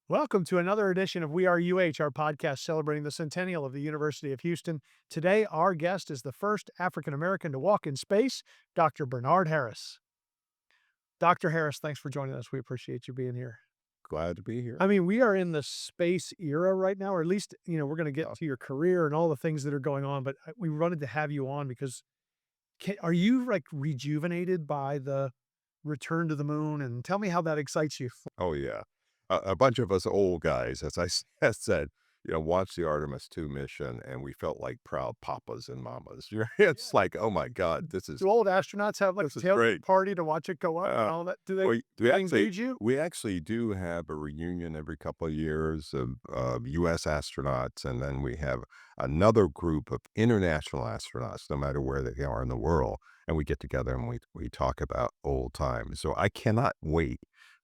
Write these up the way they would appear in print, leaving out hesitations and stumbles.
Welcome to another edition of We Are UH, our podcast celebrating the centennial of the University of Houston. Today, our guest is the first African American to walk in space, Dr. Bernard Harris. Dr. Harris, thanks for joining us. We appreciate you being here. Glad to be here. I mean, we are in the space era right now, or at least, we're going to get Oh, to your career and all the things that are going on, but we wanted to have you on because are you like rejuvenated by the return to the moon? And tell me how that excites you. oh yeah. A bunch of us old guys, as I said, watched the Artemis 2 mission and we felt like proud papas and mamas. It's like, oh my God, Do old astronauts have like this a is tailgate great. party to watch it go up and Uh, all that? we Do they actually engage you? we actually do have a reunion every couple of years of US astronauts, and then we have another group of international astronauts, no matter where they are in the world, and we get together and we talk about old times. So I cannot wait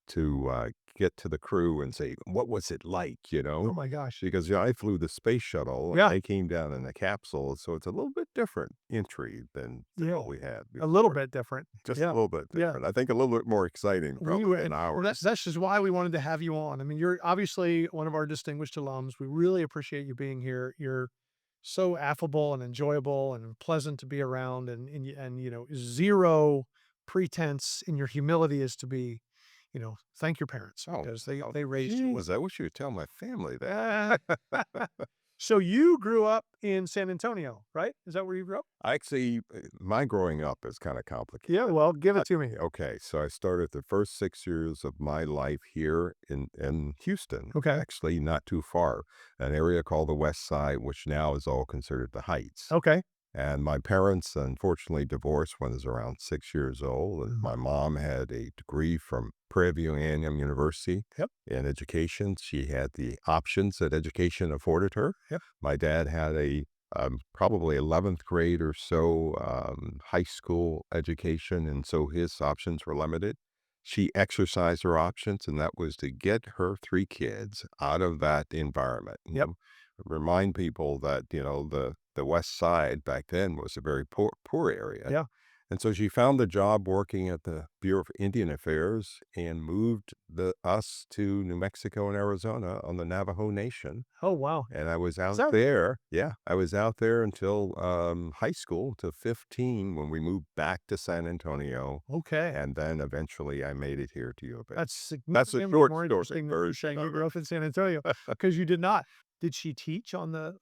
to get to the crew and say, what was it like, Oh my gosh. Because I flew the space shuttle and Yeah, they came down in a capsule, so it's a little bit different entry than yeah, what we had a little before. bit different. Just a Yeah, little bit yeah. different. I think a little bit more exciting We probably were, than well, ours. that's just why we wanted to have you on. I mean, you're obviously one of our distinguished alums. We really appreciate you being here. You're so affable and enjoyable and pleasant to be around, and zero pretense in your humility is to be, thank your parents Oh, because they oh, they raised you well. geez, I wish you would tell my family Ah. that. So you grew up in San Antonio, right? Is that where you grew up? Actually, my growing up is kind of Yeah, complicated. well, give Uh, it to me. Okay, so I started the first 6 years of my life here in Houston, Okay. actually not too far, an area called the West Side, which now is all considered the Heights. Okay. And my parents unfortunately divorced when I was around 6 years old. And Mhm. my mom had a degree from Prairie View A&M University Yep. in education. She had the options that education afforded her. Yep. My dad had a probably 11th grade or so high school education, and so his options were limited. She exercised her options, and that was to get her three kids out of that environment. Yep. Remind people that the West Side back then was a very poor area, Yeah. and so she found a job working at the Bureau of Indian Affairs and moved us to New Mexico and Arizona on the Navajo Nation. Oh, wow. And I was Is out that there. Yeah, I was out there until high school, till 15, when we moved back to San Antonio, okay? and then eventually I made it here to U of A. That's That's a significantly short more story interesting than you version saying you of grew up in San Antonio, it. because you did not. Did she teach on the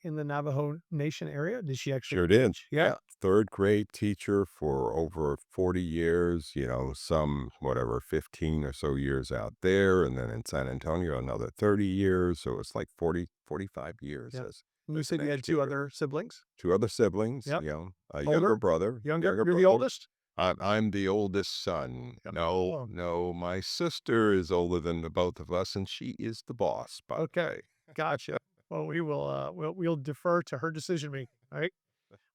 in the Navajo Nation area? Did she actually Sure did. teach? Yeah. Yeah. Third grade teacher for over 40 years, some, whatever, 15 or so years out there. And then in San Antonio, another 30 years. So it's like 40, 45 years Yeah. as, And you as said an you had 2 educator. other siblings? Two other siblings, Yep. a younger Older? brother, Younger? younger You're the brother. oldest? I'm the oldest son. Yep. No, Oh, no, my sister is older than the both of us, and she is the boss, by the okay. way. Gotcha. Well, we'll defer to her decision making, alright?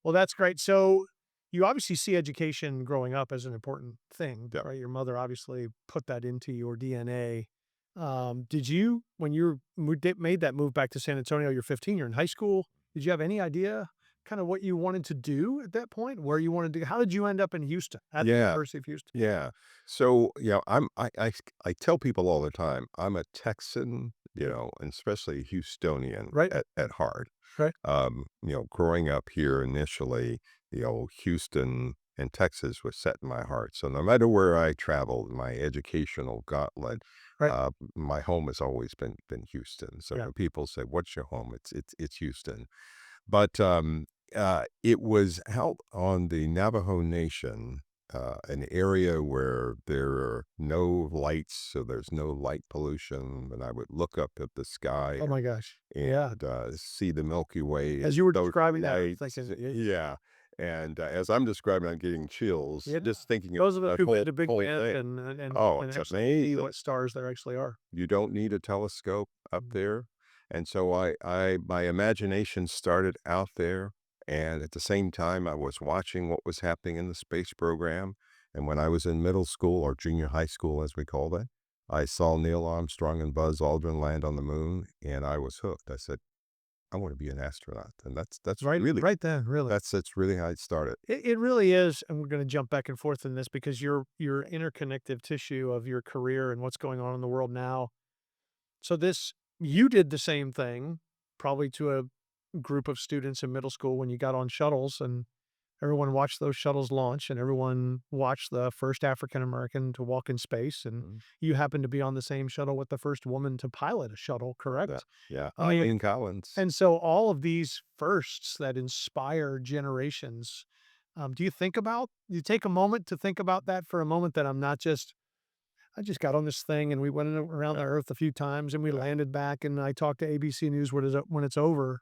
Well, that's great. So, you obviously see education growing up as an important thing, Yeah. right? Your mother obviously put that into your DNA. Did you, when you made that move back to San Antonio, you're 15, you're in high school, did you have any idea kind of what you wanted to do at that point? Where you wanted to how did you end up in Houston, at the Yeah. University of Houston? Yeah. So, I tell people all the time, I'm a Texan, and especially a Houstonian Right, at heart. right. Growing up here initially, Houston and Texas was set in my heart. So no matter where I traveled, my educational gauntlet, Right. my home has always been Houston. So Yeah. when people say, "What's your home?" It's Houston. But it was out on the Navajo Nation, an area where there are no lights, so there's no light pollution. And I would look up at the sky Oh my gosh. Yeah. and see the Milky Way and As you were those describing that, I was lights. thinking, Yeah. And as I'm describing, I'm getting chills yeah, just thinking of those of us that who've been whole to Big whole Bend thing. and Oh, and it's actually see amazing. what stars there actually are. You don't need a telescope up Mm. there. And so my imagination started out there. And at the same time, I was watching what was happening in the space program. And when I was in middle school, or junior high school, as we call it, I saw Neil Armstrong and Buzz Aldrin land on the moon, and I was hooked. I said, I want to be an astronaut. And Right then, really. that's really how it started. It really is, and we're gonna jump back and forth in this because your interconnective tissue of your career and what's going on in the world now So this you did the same thing, probably to a group of students in middle school when you got on shuttles and everyone watched those shuttles launch and everyone watched the first African American to walk in space, and Mhm. you happened to be on the same shuttle with the first woman to pilot a shuttle, Yeah, correct? yeah, I mean, Eileen Collins. and so all of these firsts that inspire generations, do you take a moment to think about that for a moment, that I just got on this thing and we went around Yeah, the earth a few times and we yeah. landed back and I talked to ABC News when it's over.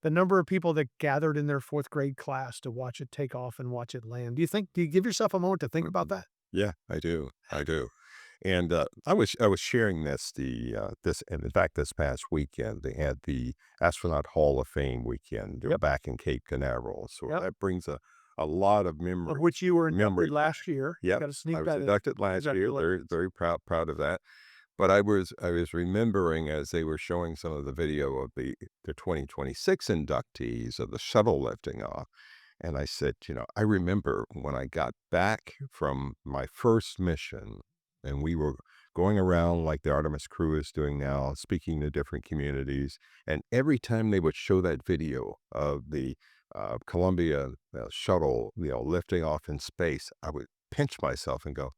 The number of people that gathered in their 4th grade class to watch it take off and watch it land. Do you give yourself a moment to think about Mhm. that? Yeah, I do, I do. And, I was sharing this and in fact, this past weekend, they had the Astronaut Hall of Fame weekend, Yep, back in Cape Canaveral, so yep. that brings a lot of Of which you were inducted memories last back. year. Yep, Gotta I sneak was that in. inducted last year, very, Congratulations. very proud of that. But I was remembering as they were showing some of the video of the 2026 inductees of the shuttle lifting off, and I said, "I remember when I got back from my first mission, and we were going around like the Artemis crew is doing now, speaking to different communities, and every time they would show that video of the, Columbia, shuttle, lifting off in space, I would pinch myself and go,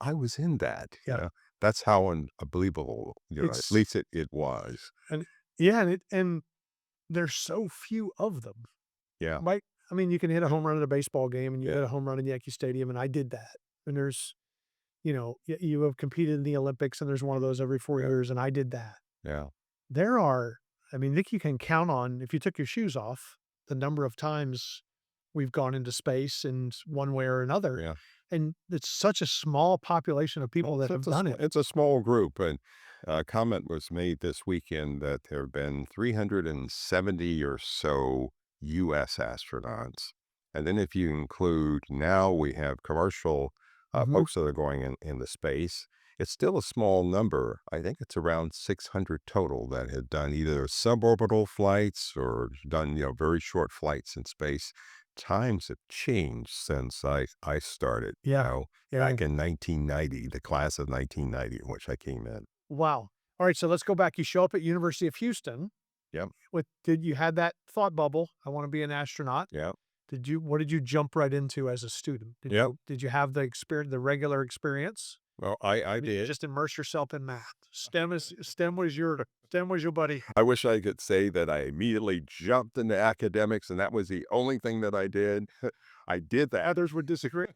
I was in that, Yeah. That's how unbelievable, at It's least it was. and yeah, and there's so few of them, Yeah, right? I mean, you can hit a home run at a baseball game and you hit yeah, a home run in Yankee Stadium, and I did that. And you have competed in the Olympics and there's one of those every 4 yeah, years, and I did that. yeah. There are I mean, think you can count on, if you took your shoes off, the number of times we've gone into space in one way or another, Yeah. and it's such a small population of people Well, that have done it. it's a small group, and a comment was made this weekend that there have been 370 or so U.S. astronauts, and then if you include now we have commercial Mhm. folks that are going in the space, it's still a small number. I think it's around 600 total that have done either suborbital flights or done very short flights in space. Times have changed since I started. Yeah. Yeah. Back in 1990, the class of 1990 in which I came in. Wow. Alright, so let's go back. You show up at University of Houston Yep, with did you had that thought bubble, "I wanna be an astronaut." yep, What did you jump right into as a student? yep. Did you have the regular experience? Well, I Did you did. just immerse yourself in math? STEM was your buddy. I wish I could say that I immediately jumped into academics and that was the only thing that I did. I did that. Others would disagree.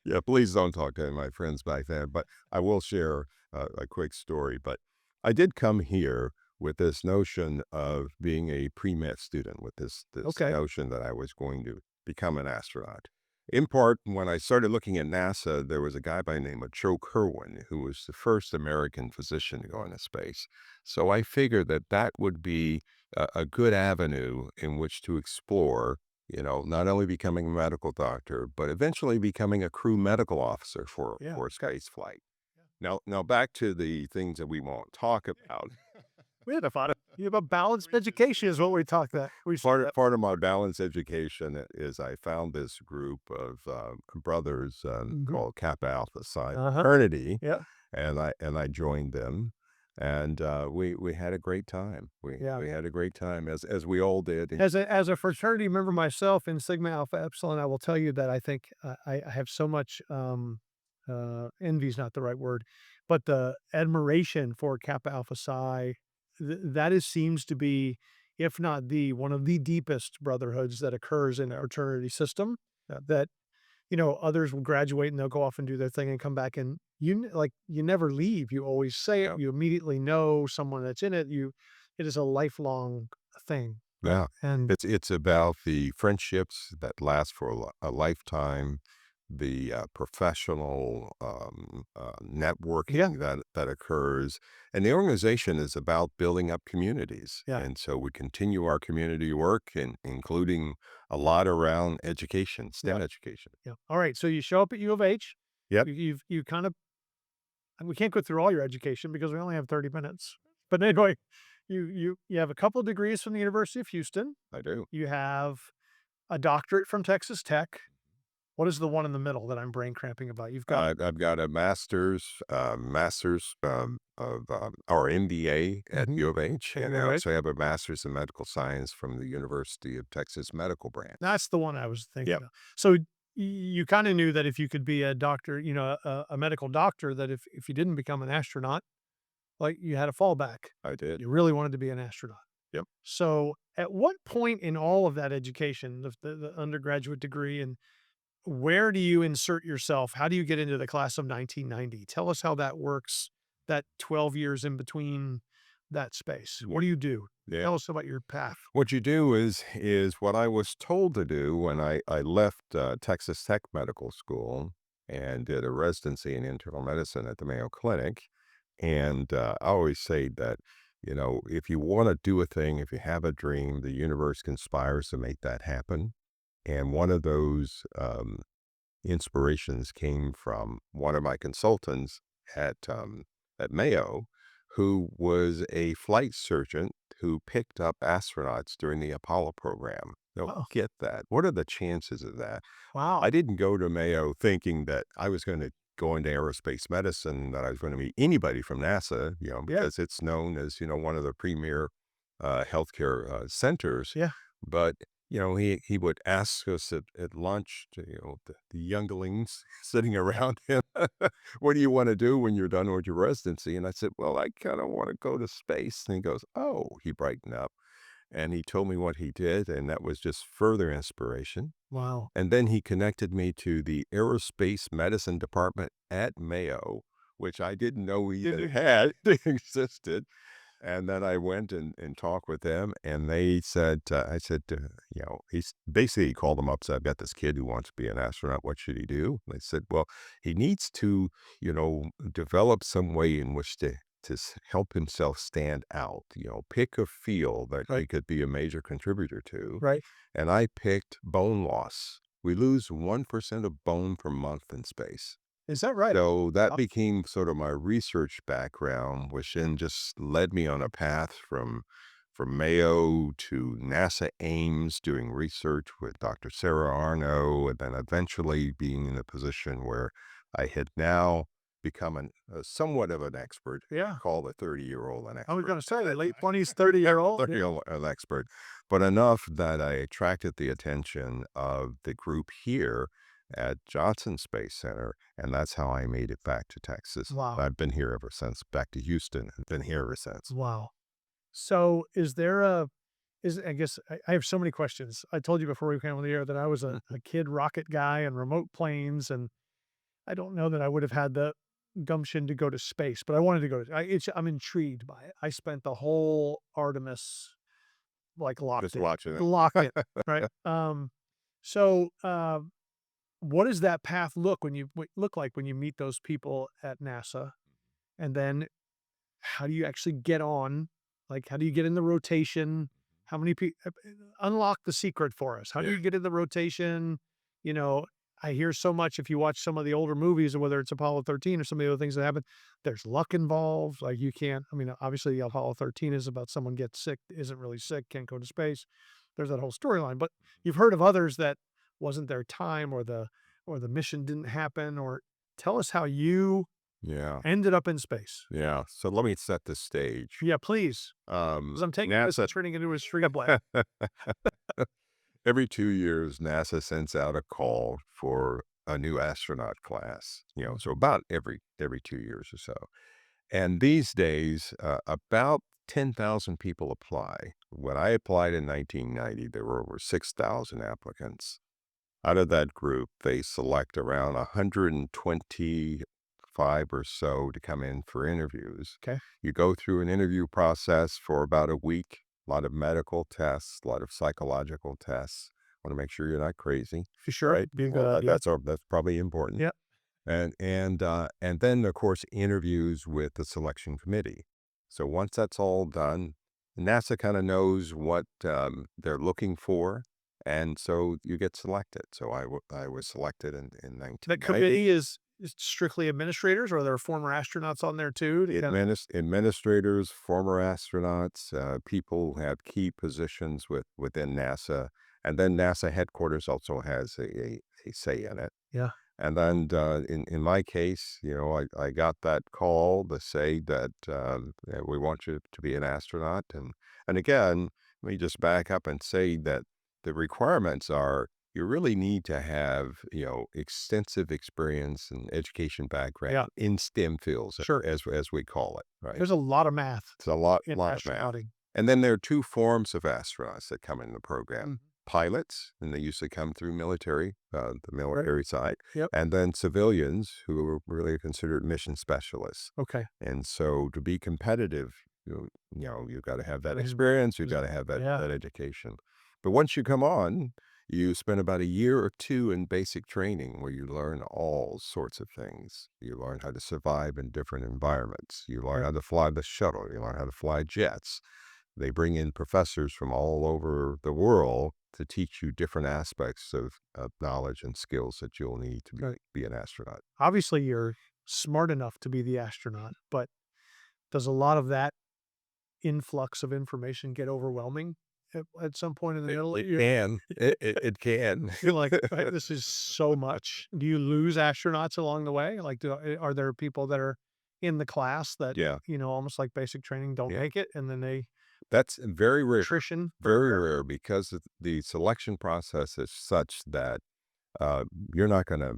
Yeah, please don't talk to my friends back then, but I will share a quick story. But I did come here with this notion of being a pre-med student, with this Okay. notion that I was going to become an astronaut. In part, when I started looking at NASA, there was a guy by the name of Joe Kerwin, who was the first American physician to go into space. So I figured that that would be a good avenue in which to explore not only becoming a medical doctor, but eventually becoming a crew medical officer for Yeah, for okay. space flight. Now back to the things that we won't talk about. We had a fun you have a balanced education is what we said Part that. of, part of my balanced education is I found this group of brothers Mhm. called Kappa Alpha Psi Uh-huh. fraternity, Yeah, and I joined them, and we had a great time. We yeah. we had a great time as we all did. And As a fraternity member myself in Sigma Alpha Epsilon, I will tell you that I think, I have so much, envy is not the right word, but the admiration for Kappa Alpha Psi, that is seems to be, if not the one of the deepest brotherhoods that occurs in our fraternity system, that others will graduate and they'll go off and do their thing and come back and you never leave. You always say it. yeah, You immediately know someone that's in it. It is a lifelong thing. yeah, And it's about the friendships that last for a lifetime, the professional yeah, networking that occurs, and the organization is about building up communities. yeah, And so we continue our community work, and including a lot around education, yeah, STEM education. yeah. All right. So you show up at U of H. Yep, You kind of, and we can't go through all your education because we only have 30 minutes. But anyway, you have a couple of degrees from the University of Houston. I do. You have a doctorate from Texas Tech. What is the one in the middle that I'm brain cramping about? You've got I've got a master's of or MBA at mhm, U of H, at and U I of H. also have a master's in medical science from the University of Texas Medical Branch. That's the one I was thinking Yep, of. So you kind of knew that if you could be a doctor, a medical doctor, that if you didn't become an astronaut, like you had a fallback. I did. You really wanted to be an astronaut. Yep. So at what point in all of that education, the undergraduate degree, and where do you insert yourself? How do you get into the class of 1990? Tell us how that works, that 12 years in between that space. Yeah. What do you do? Yeah. Tell us about your path. What you do is what I was told to do when I left Texas Tech Medical School and did a residency in internal medicine at the Mayo Clinic. And I always say that, if you want to do a thing, if you have a dream, the universe conspires to make that happen. And one of those inspirations came from one of my consultants at Mayo, who was a flight surgeon who picked up astronauts during the Apollo program. Now, Oh, get that. What are the chances of that? I wow. didn't go to Mayo thinking that I was going to go into aerospace medicine, that I was going to meet anybody from NASA, Yeah. because it's known as, one of the premier healthcare centers. Yeah. But he would ask us at lunch, the younglings sitting around him, what do you want to do when you're done with your residency? And I said, well, I kind of want to go to space. And he goes, oh, he brightened up and he told me what he did. And that was just further inspiration. Wow. And then he connected me to the aerospace medicine department at Mayo, which I didn't know Did even you had existed. And then I went and talked with them, and they said, I said, he's basically he called them up, said, I've got this kid who wants to be an astronaut. What should he do? And they said, well, he needs to, develop some way in which to help himself stand out, pick a field that he right? could be a major contributor to. Right. And I picked bone loss. We lose 1% of bone per month in space. Is that right? So that Uh, became sort of my research background, which then just led me on a path from Mayo to NASA Ames, doing research with Dr. Sarah Arno, and then eventually being in a position where I had now become somewhat of an expert, Yeah. call a 30-year-old an I was expert. gonna say the late 20s, 30-year-old. Yeah. 30-year-old an expert, but enough that I attracted the attention of the group here at Johnson Space Center, and that's how I made it back to Texas. Wow. I've been here ever since, back to Houston, and been here ever since. Wow. So is there a is I guess I have so many questions. I told you before we came on the air that I was a kid rocket guy and remote planes, and I don't know that I would have had the gumption to go to space, but I wanted to go to I'm intrigued by it. I spent the whole Artemis, like, Just watching it. locked in, right? So, what does that path look like when you meet those people at NASA? And then how do you actually get on? Like, how do you get in the rotation? How many people unlock the secret for us? How do Yeah. you get in the rotation? You know, I hear so much if you watch some of the older movies, or whether it's Apollo 13 or some of the other things that happen, there's luck involved. Like you can't, I mean, obviously Apollo 13 is about someone gets sick, isn't really sick, can't go to space. There's that whole storyline. But you've heard of others that wasn't their time, or the mission didn't happen, or tell us how you Yeah. ended up in space. Yeah. So let me set the stage. Yeah, please, because 'cause I'm taking this NASA and turning it into a screenplay. every 2 years, NASA sends out a call for a new astronaut class, so Mhm. about every 2 years or so. And these days, about 10,000 people apply. When I applied in 1990, there were over 6,000 applicants. Out of that group, they select around 125 or so to come in for interviews. 'Kay. You go through an interview process for about a week, a lot of medical tests, a lot of psychological tests. Want to make sure you're not crazy, You sure? right? Be a good Well, idea. that's probably important. Yeah. And then, of course, interviews with the selection committee. So once that's all done, NASA kind of knows what they're looking for, and so you get selected. So I was selected in That 1990. committee is strictly administrators, or are there former astronauts on there too to kinda Administrators, former astronauts, people who have key positions within NASA, and then NASA headquarters also has a say in it. Yeah. And then, in my case, I got that call to say that, that we want you to be an astronaut. And again, let me just back up and say that the requirements are you really need to have, extensive experience and education background Yeah. in STEM fields, Sure. as we call it, right? There's a lot of math It's a lot in lot of math. astronauting. And then there are 2 forms of astronauts that come in the program. Mhm. Pilots, and they usually come through the Right. military side, Yep. and then civilians who are really considered mission specialists. Okay. And so to be competitive, you've gotta have that Gotta have experience, you've is gotta have that yeah. that education. But once you come on, you spend about a year or 2 in basic training where you learn all sorts of things. You learn how to survive in different environments. You learn Right. how to fly the shuttle. You learn how to fly jets. They bring in professors from all over the world to teach you different aspects of knowledge and skills that you'll need to Right. be an astronaut. Obviously, you're smart enough to be the astronaut, but does a lot of that influx of information get overwhelming at some point in the middle? It can. It can. You're like, "Right, this is so much." Do you lose astronauts along the way? Like, are there people that are in the class that, Yeah. almost like basic training, don't Yeah. make it, and then they That's very rare. attrition? Very rare because the selection process is such that uh, you're not gonna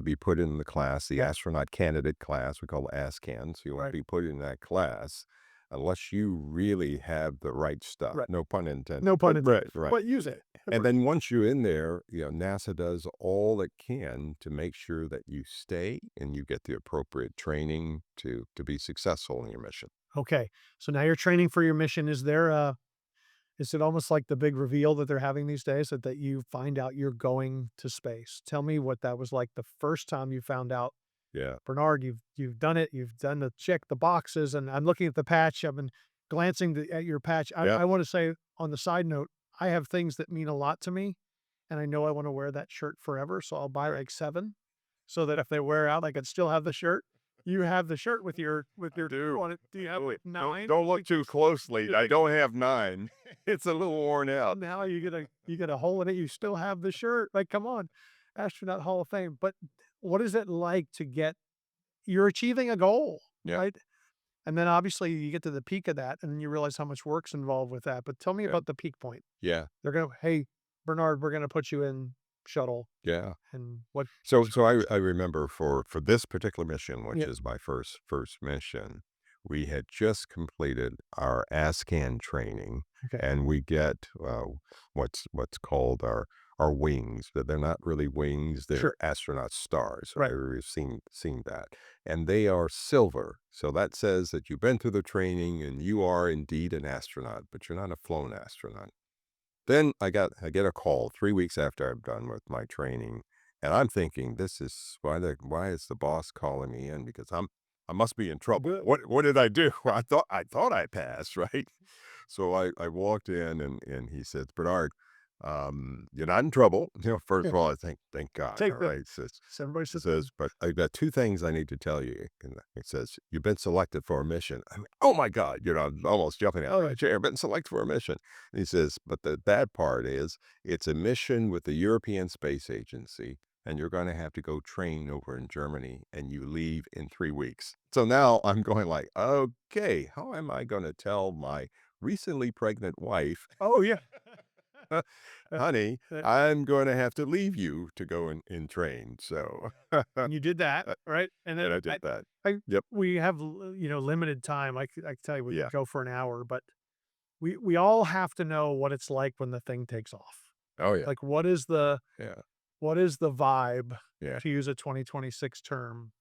be put in the class, the Yeah, astronaut candidate class, we call ASCAN, so you won't right, be put in that class unless you really have the right stuff, right. no pun intended. No pun intended, Right. but use it. And then once you're in there, NASA does all it can to make sure that you stay and you get the appropriate training to be successful in your mission. Okay, so now you're training for your mission. Is it almost like the big reveal that they're having these days that you find out you're going to space? Tell me what that was like the first time you found out, Yeah. "Bernard, you've done it. You've done the check the boxes," and I'm looking at the patch. I've been glancing at your patch. Yeah. I wanna say on the side note, I have things that mean a lot to me, and I know I wanna wear that shirt forever, so I'll buy like 7 so that if they wear out, I can still have the shirt. You have the shirt with your Do. on it. Do you have Wait, like don't 9? don't look too closely. I don't have 9. It's a little worn out. Now you get a hole in it, you still have the shirt, like, come on, astronaut Hall of Fame, but what is it like to get you're achieving a goal, Yeah, right? And then obviously you get to the peak of that, and then you realize how much work's involved with that, but tell me yeah, about the peak point. yeah, They're gonna, "Hey, Bernard, we're gonna put you in shuttle," yeah. and what So I remember for this particular mission, which yeah, is my first mission, we had just completed our ASCAN training, okay, and we get, what's called our wings, but they're not really wings, they're sure, astronaut stars. right, We've seen that, and they are silver, so that says that you've been through the training and you are indeed an astronaut, but you're not a flown astronaut. Then I get a call 3 weeks after I'm done with my training, and I'm thinking, "This is why is the boss calling me in? Because I must be in trouble. good, What did I do? I thought I passed, right?" So I walked in and he says, "Bernard, you're not in trouble." First yeah, of all, I think, "Thank God." take All the right. so everybody He sits says, down. "But I've got 2 things I need to tell you." And he says, "You've been selected for a mission." I mean, "Oh my God," I'm almost jumping out Oh, of yeah, my chair, "Been selected for a mission." And he says, "But the bad part is it's a mission with the European Space Agency, and you're gonna have to go train over in Germany, and you leave in 3 weeks." So now I'm going like, "Okay, how am I gonna tell my recently pregnant wife, oh, yeah. Uh, honey, uh, I'm going to have to leave you to go and train." So and you did that, right? And then and I did that. I Yep. we have limited time. I could tell you we Yeah. could go for an hour, but we all have to know what it's like when the thing takes off. Oh, yeah. Like, Yeah. what is the vibe, Yeah. to use a 2026 term?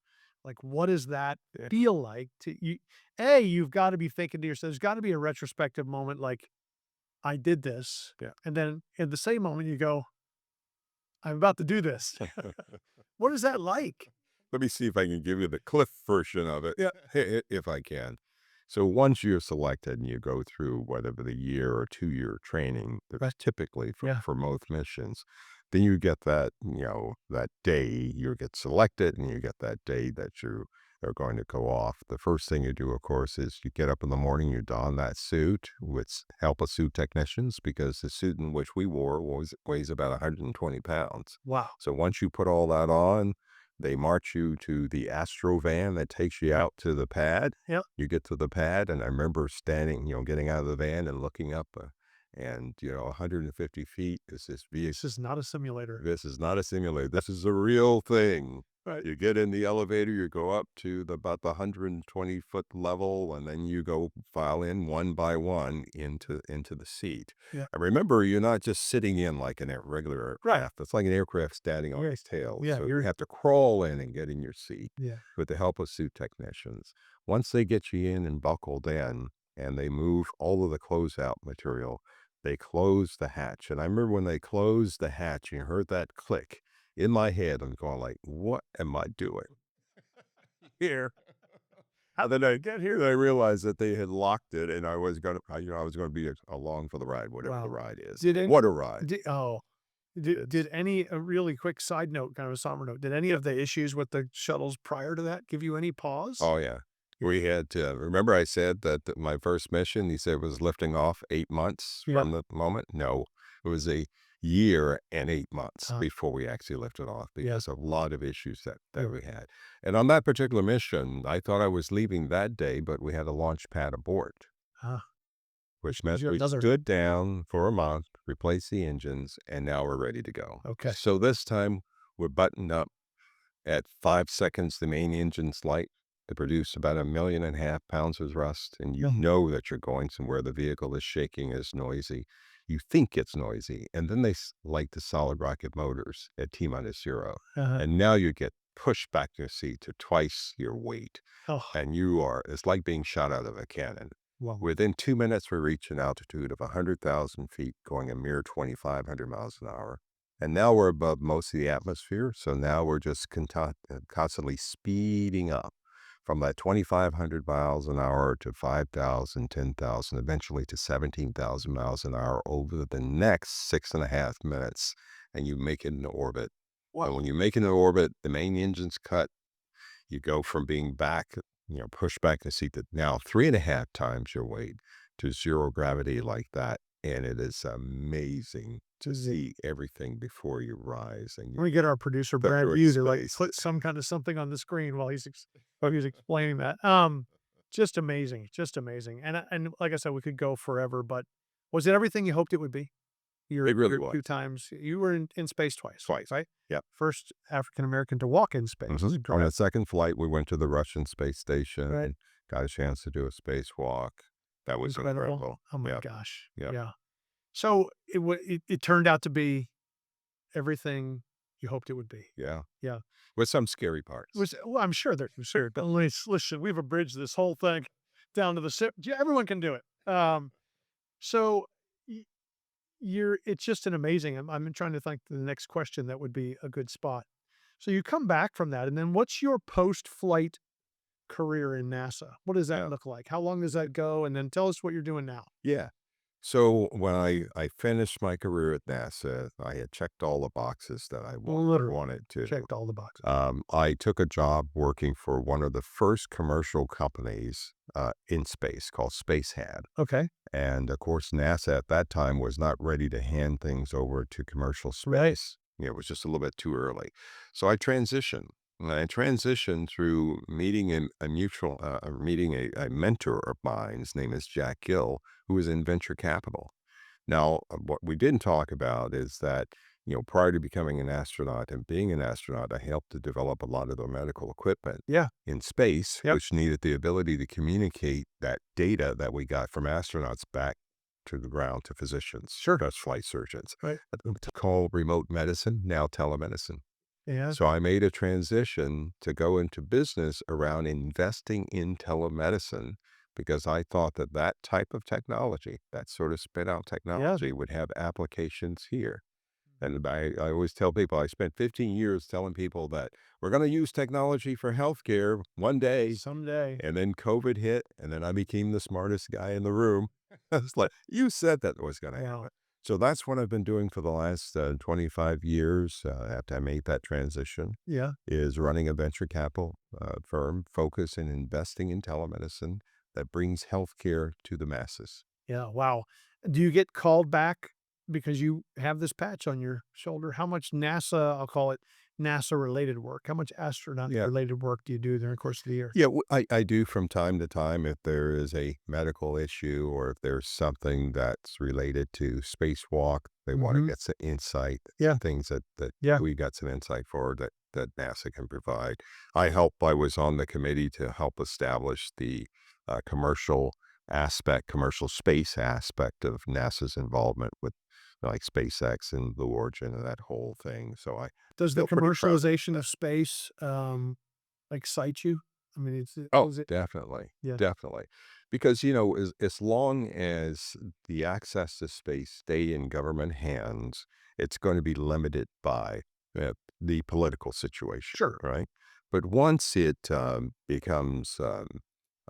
Like, what does that Yeah. feel like to you? A, you've gotta be thinking to yourself, there's gotta be a retrospective moment like, "I did this," Yeah. and then in the same moment, you go, "I'm about to do this." What is that like? Let me see if I can give you the cliff version of it, Yeah, if I can. So once you're selected and you go through whatever the year or 2-year training right, that's typically yeah, for most missions, then you get that, that day you get selected and you get that day that are going to go off. The first thing you do, of course, is you get up in the morning, you don that suit, which help us suit technicians because the suit in which we wore weighs about 120 pounds. Wow. So once you put all that on, they march you to the Astro van that takes you out to the pad. Yep. You get to the pad, and I remember standing, getting out of the van and looking up, and 150 feet is this This is not a simulator. this is not a simulator. This is a real thing. Right. You get in the elevator, you go up to about the 120-foot level, and then you go file in one by one into the seat. Yeah. And remember, you're not just sitting in like regular Right. aircraft. It's like an aircraft standing on Yeah. its tail. Yeah. So you You're, have to crawl in and get in your seat yeah. with the help of suit technicians. Once they get you in and buckled in, and they move all of the closeout material, they close the hatch. And I remember when they closed the hatch, you heard that click. In my head, I'm going like, "What am I doing here?" How did I get here? And I realized that they had locked it, and I was gonna be along for the ride, whatever the Wow. ride is. Did any, What a ride! oh, did It's any, a really quick side note, kind of a somber note, did any of the issues with the shuttles prior to that give you any pause? Oh, yeah. We had to remember I said that my first mission, he said, was lifting off 8 months Yeah. from the moment? No, it was a year and 8 months Uh, before we actually lifted off yeah. because of a lot of issues that Yeah. we had. And on that particular mission, I thought I was leaving that day, but we had a launch pad abort, Uh, which gives meant you we another. stood down for a month, replaced the engines, and now we're ready to go. Okay. So this time we're buttoned up at 5 seconds, the main engine's light to produce about 1.5 million pounds of rust, and you Yeah. know that you're going somewhere. The vehicle is shaking, is noisy. You think it's noisy, and then they light the solid rocket motors at T minus 0, Uh-huh. and now you get pushed back to your seat to twice your weight, Oh, and it's like being shot out of a cannon. well, Within 2 minutes, we reach an altitude of 100,000 feet, going a mere 2,500 miles an hour. And now we're above most of the atmosphere. So now we're just constantly speeding up from that 2,500 miles an hour to 5,000, 10,000, eventually to 17,000 miles an hour over the next 6.5 minutes. And you make it into orbit. And wow. when you make it into orbit, the main engine's cut. You go from being back, pushed back in the seat to now 3.5 times your weight to zero gravity like that. And it is amazing to see everything before you rise and you Let me get our producer Brad enter Hughes to like space. put some kind of something on the screen while while he's explaining that. Just amazing, just amazing. And like I said, we could go forever, but was it everything you hoped it would be? It really Your was. 2 times you were in space twice, Twice. right? Yep. First African American to walk in space, On the correct? second flight, we went to the Russian space Right. station, got a chance to do a spacewalk. That was Incredible. incredible. Oh my Yep. gosh. Yep. Yeah. So it turned out to be everything you hoped it would be. Yeah. Yeah. With some scary parts. Well, I'm sure they're sure, but listen, we've abridged this whole thing down to the sip. Yeah, everyone can do it. So y- it's just an amazing. I'm trying to think the next question that would be a good spot. So you come back from that, and then what's your post-flight career in NASA? What does that Yeah. look like? How long does that go? And then tell us what you're doing now. Yeah. So when I finished my career at NASA, I had checked all the boxes that I Literally wanted to. checked all the boxes. I took a job working for one of the first commercial companies in space called Spacehad. Okay. And of course, NASA at that time was not ready to hand things over to commercial Right. space. It was just a little bit too early. So I transitioned. And I transitioned through meeting meeting a mentor of mine. His name is Jack Gill, who was in venture capital. Now, what we didn't talk about is that, prior to becoming an astronaut and being an astronaut, I helped to develop a lot of the medical equipment Yeah. in space, Yep. which needed the ability to communicate that data that we got from astronauts back to the ground to physicians, Sure. best flight surgeons. Right. It's called remote medicine, now telemedicine. Yeah. So I made a transition to go into business around investing in telemedicine because I thought that that type of technology, that sort of spit out Yeah. technology, would have applications here. And I always tell people, I spent 15 years telling people that we're going to use technology for healthcare one day. Someday. And then COVID hit, and then I became the smartest guy in the room. I was like, you said that was going to Wow. happen. So that's what I've been doing for the last 25 years after I made that transition, Yeah. is running a venture capital firm focused in investing in telemedicine that brings healthcare to the masses. Yeah, wow. Do you get called back because you have this patch on your shoulder? How much NASA, I'll call it NASA-related work, how much Yeah. astronaut-related work do you do during the course of the year? Yeah, I do from time to time if there is a medical issue or if there's something that's related to spacewalk, they want to Mhm. get some insight, Yeah, things that yeah, we got some insight for that NASA can provide. I was on the committee to help establish the commercial space aspect of NASA's involvement with like SpaceX and Blue Origin and that whole thing. So I Does the feel pretty proud about commercialization that. of space, excite you? I mean, Oh, was it definitely, yeah, definitely. Because, you know, as long as the access to space stay in government hands, it's going to be limited by the political situation, sure, right? But once it becomes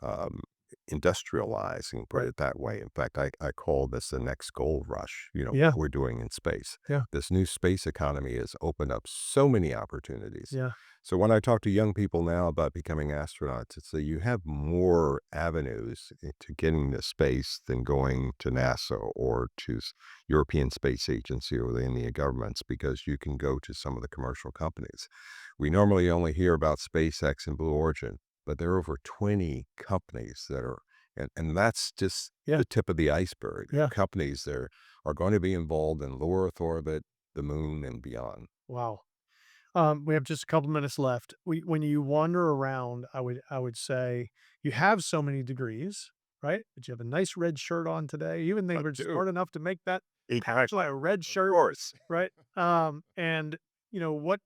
um, industrialized, and put right. it that way. In fact, I call this the next gold rush, you know, Yeah, what we're doing in space. yeah, This new space economy has opened up so many opportunities. yeah, So when I talk to young people now about becoming astronauts, it's that you have more avenues to getting to space than going to NASA or to European Space Agency or the Indian governments because you can go to some of the commercial companies. We normally only hear about SpaceX and Blue Origin, but there are over 20 companies that are, and that's just yeah, the tip of the iceberg. yeah. Companies that are going to be involved in low Earth orbit, the moon, and beyond. Wow. We have just a couple minutes left. When you wander around, I would say you have so many degrees, right? But you have a nice red shirt on today. Even they I were do. smart enough to make that patch like Exactly. a red Of shirt, course. right? And what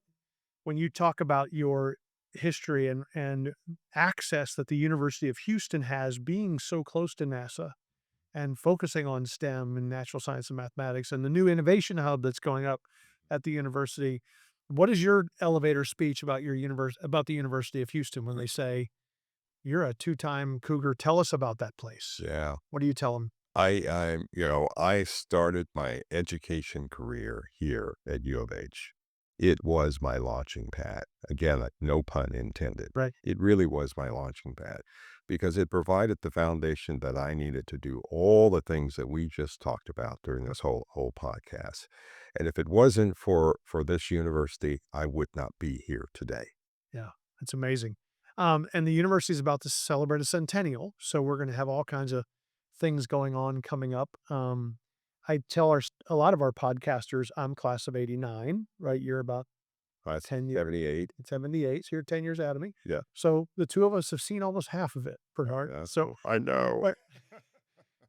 when you talk about your history and access that the University of Houston has being so close to NASA and focusing on STEM and natural science and mathematics and the new innovation hub that's going up at the university. What is your elevator speech about about the University of Houston when they say, "You're a two-time Cougar. Tell us about that place." Yeah. What do you tell them? I started my education career here at U of H. It was my launching pad. Again, no pun intended. Right. It really was my launching pad because it provided the foundation that I needed to do all the things that we just talked about during this whole podcast. And if it wasn't for this university, I would not be here today. Yeah, that's amazing. And the university is about to celebrate a centennial, so we're gonna have all kinds of things going on coming up. I tell a lot of our podcasters, I'm class of '89, right? You're about That's 10 years 78. 78, so you're 10 years out of me. Yeah. So the 2 of us have seen almost half of it, Bernard. Yeah. So, I know.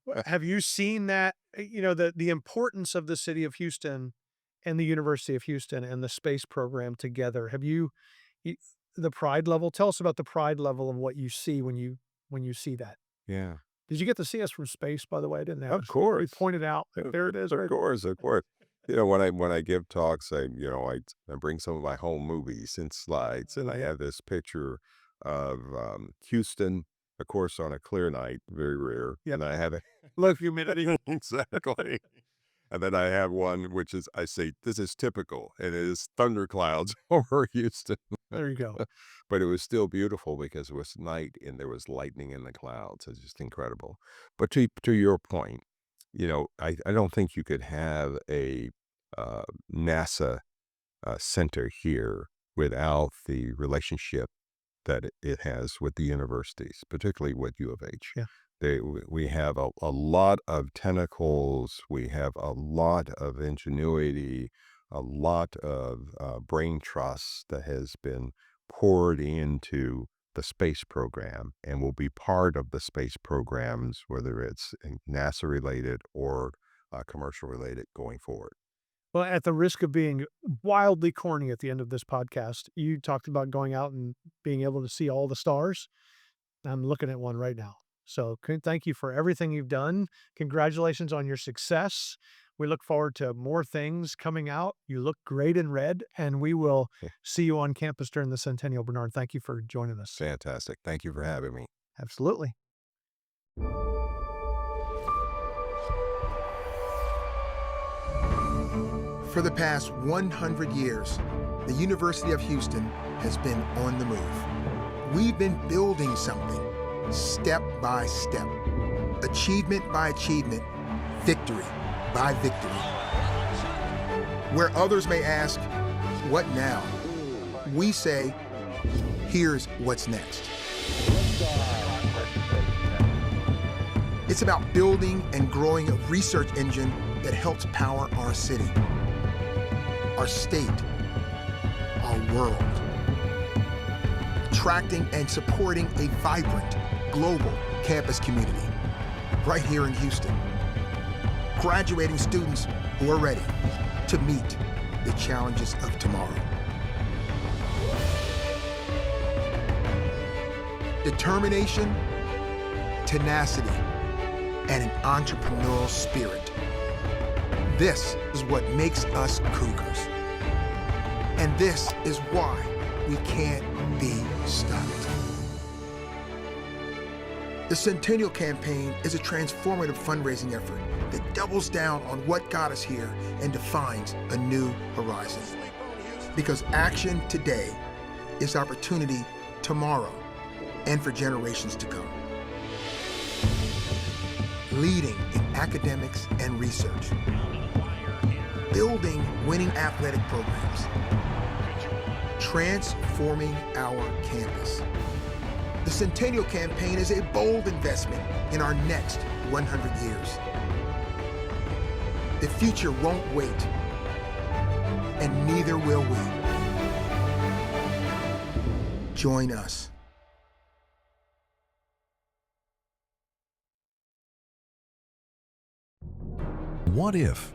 but have you seen that, the importance of the city of Houston and the University of Houston and the space program together? Have you the pride level? Tell us about the pride level of what you see when you see that. Yeah. Did you get to see us from space, by the way? I didn't Of ask. We course. pointed out, like, there it is Of right course, of course. You know, when I give talks, I bring some of my home movies and slides, and I have this picture of Houston, of course, on a clear night, very rare, Yep. and I have it Low humidity. exactly. And then I have one which is I say this is typical, and it is thunderclouds over Houston, There you go. but it was still beautiful because it was night and there was lightning in the clouds. It's just incredible. But to your point, you know, I don't think you could have a NASA center here without the relationship that it has with the universities, particularly with U of H. Yeah. We have a lot of tentacles. We have a lot of ingenuity, a lot of brain trust that has been poured into the space program and will be part of the space programs, whether it's NASA related or commercial related going forward. Well, at the risk of being wildly corny at the end of this podcast, you talked about going out and being able to see all the stars. I'm looking at one right now. So thank you for everything you've done. Congratulations on your success. We look forward to more things coming out. You look great in red, and we will see you on campus during the Centennial, Bernard. Thank you for joining us. Fantastic. Thank you for having me. Absolutely. For the past 100 years, the University of Houston has been on the move. We've been building something, step by step, achievement by achievement, victory by victory. Where others may ask, what now? We say, here's what's next. It's about building and growing a research engine that helps power our city, our state, our world. Attracting and supporting a vibrant, global campus community right here in Houston. Graduating students who are ready to meet the challenges of tomorrow. Determination, tenacity, and an entrepreneurial spirit. This is what makes us Cougars. And this is why we can't be stopped. The Centennial Campaign is a transformative fundraising effort that doubles down on what got us here and defines a new horizon. Because action today is opportunity tomorrow and for generations to come. Leading in academics and research. Building winning athletic programs. Transforming our campus. The Centennial Campaign is a bold investment in our next 100 years. The future won't wait, and neither will we. Join us. What if?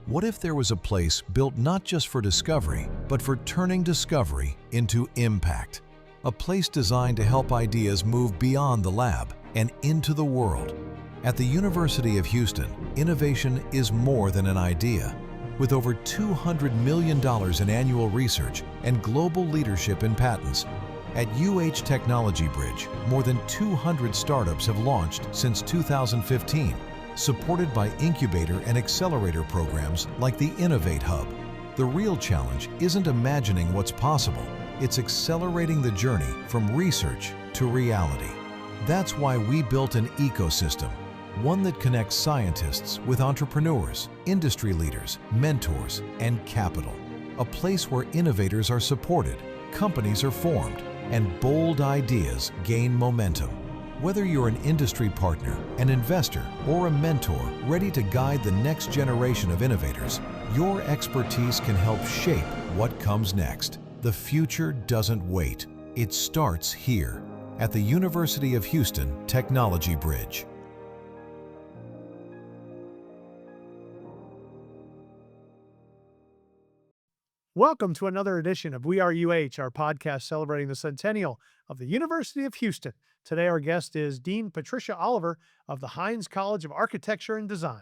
What if there was a place built not just for discovery, but for turning discovery into impact? A place designed to help ideas move beyond the lab and into the world. At the University of Houston, innovation is more than an idea. With over $200 million in annual research and global leadership in patents, at Technology Bridge, more than 200 startups have launched since 2015, supported by incubator and accelerator programs like the Innovate Hub. The real challenge isn't imagining what's possible, it's accelerating the journey from research to reality. That's why we built an ecosystem, one that connects scientists with entrepreneurs, industry leaders, mentors, and capital. A place where innovators are supported, companies are formed, and bold ideas gain momentum. Whether you're an industry partner, an investor, or a mentor ready to guide the next generation of innovators, your expertise can help shape what comes next. The future doesn't wait. It starts here at the University of Houston Technology Bridge. Welcome to another edition of We Are UH, our podcast celebrating the centennial of the University of Houston. Today, our guest is Dean Patricia Oliver of the Hines College of Architecture and Design.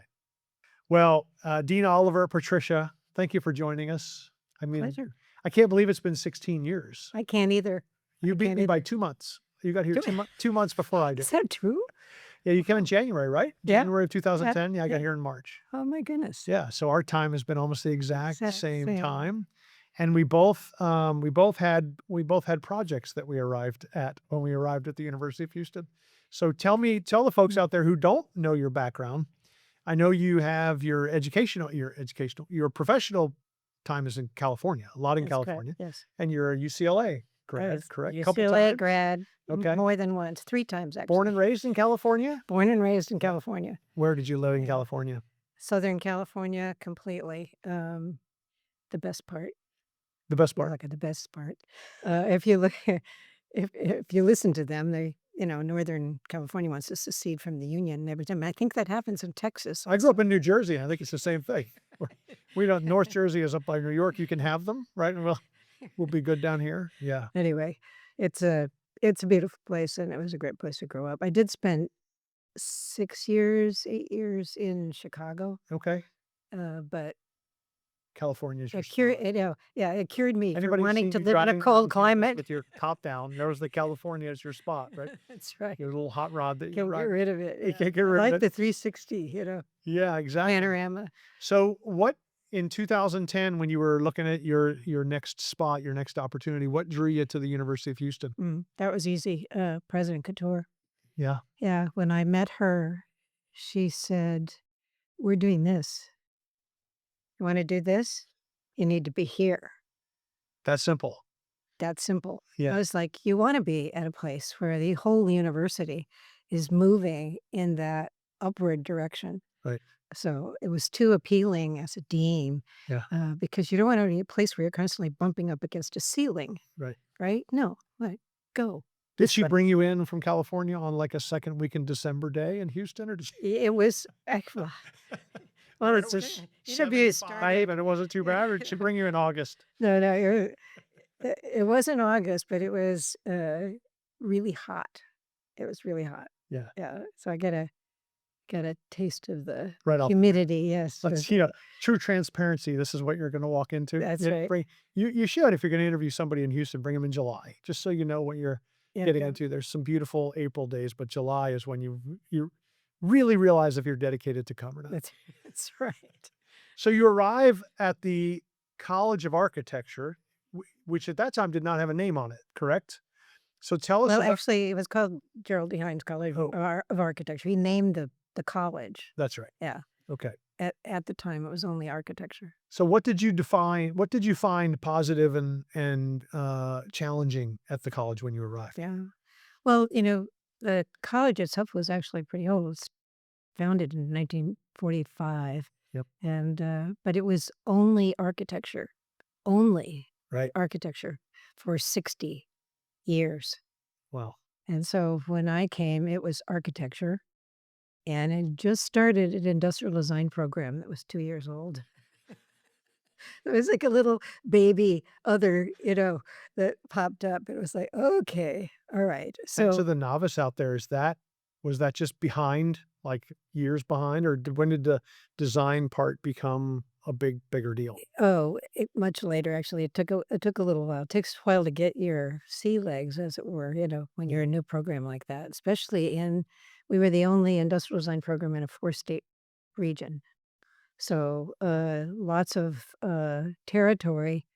Well, Dean Oliver, Patricia, thank you for joining us. I mean, Pleasure. I can't believe it's been 16 years. I can't either. You beat can't me by either. 2 months. You got here Do- 2 months before I did. Is that true? Yeah, you came in January, right? Yeah. January of 2010. Yeah, I got yeah. here in March. Oh my goodness. Yeah, so our time has been almost the exact Exact same same. time, and we both had projects that we arrived at when we arrived at the University of Houston. So tell the folks out there who don't know your background. I know you have your professional time is in California, a lot in That's California, correct. Yes. and you're a UCLA grad, Yes. correct? UCLA times? grad. Okay. More than once. 3 times actually. Born and raised in California. Born and raised in California. Where did you live in Yeah. California? Southern California completely. The best part. The best Yeah, part. look at the best part. If you look, if you listen to them, Northern California wants to secede from the Union and everything. I think that happens in Texas. I grew up in New Jersey, and I think it's the same thing. We don't. North Jersey is up by New York. You can have them, right? And we'll be good down here. Yeah. Anyway, it's a beautiful place, and it was a great place to grow up. I did spend 8 years in Chicago, Okay. but California's your it spot. it cured me for Anybody wanting seen to you live in driving a around cold campus climate. with your top down? There was the California as your spot, right? That's right. Your little hot rod that you Can't get ride. rid of it. You Yeah. can't get I rid like of the it. 360, Yeah, exactly. panorama. So what in 2010, when you were looking at your next spot, your next opportunity, what drew you to the University of Houston? That was easy. President Couture. Yeah, Yeah, when I met her, she said, "We're doing this. You want to do this? You need to be here." that's simple. That simple. I Yeah, was like, you want to be at a place where the whole university is moving in that upward direction. right. So it was too appealing as a dean, Yeah, because you don't want to be a place where you're constantly bumping up against a ceiling, right. right? No, like, go Did this she way. bring you in from California on like a second week in December day in Houston, or did she? It was, well, Where it it's was interviews 75 and it wasn't too bad, or did she bring you in August? No, no, it wasn't August, but it was really hot. It was really hot. Yeah, Yeah, so I got a taste of the right off. humidity. Yes, Let's, true transparency. This is what you're going to walk into. that's right. You should, if you're going to interview somebody in Houston, bring them in July, just so you know what you're Yeah, getting yeah, into. There's some beautiful April days, but July is when you really realize if you're dedicated to come or not. that's right. So you arrive at the College of Architecture, which at that time did not have a name on it, correct? So tell us Well, about. actually, it was called Gerald D. Hines College Oh, of Architecture. He named the college. that's right. Yeah, Okay. at the time, it was only architecture. So what did you define? What did you find positive and challenging at the college when you arrived? Yeah. Well, the college itself was actually pretty old. It was founded in 1945, Yep. and but it was only Right. architecture for 60 years. Wow. And so when I came, it was architecture, and it just started an industrial design program that was 2 years old. It was like a little baby other, that popped up. It was like, okay, all right. And to So, the novice out there, was that just behind, like years behind, or when did the design part become a bigger deal? much later, actually, it took a little while. It takes a while to get your sea legs, as it were, when Yeah. you're a new program like that, especially we were the only industrial design program in a 4-state region. So, lots of territory,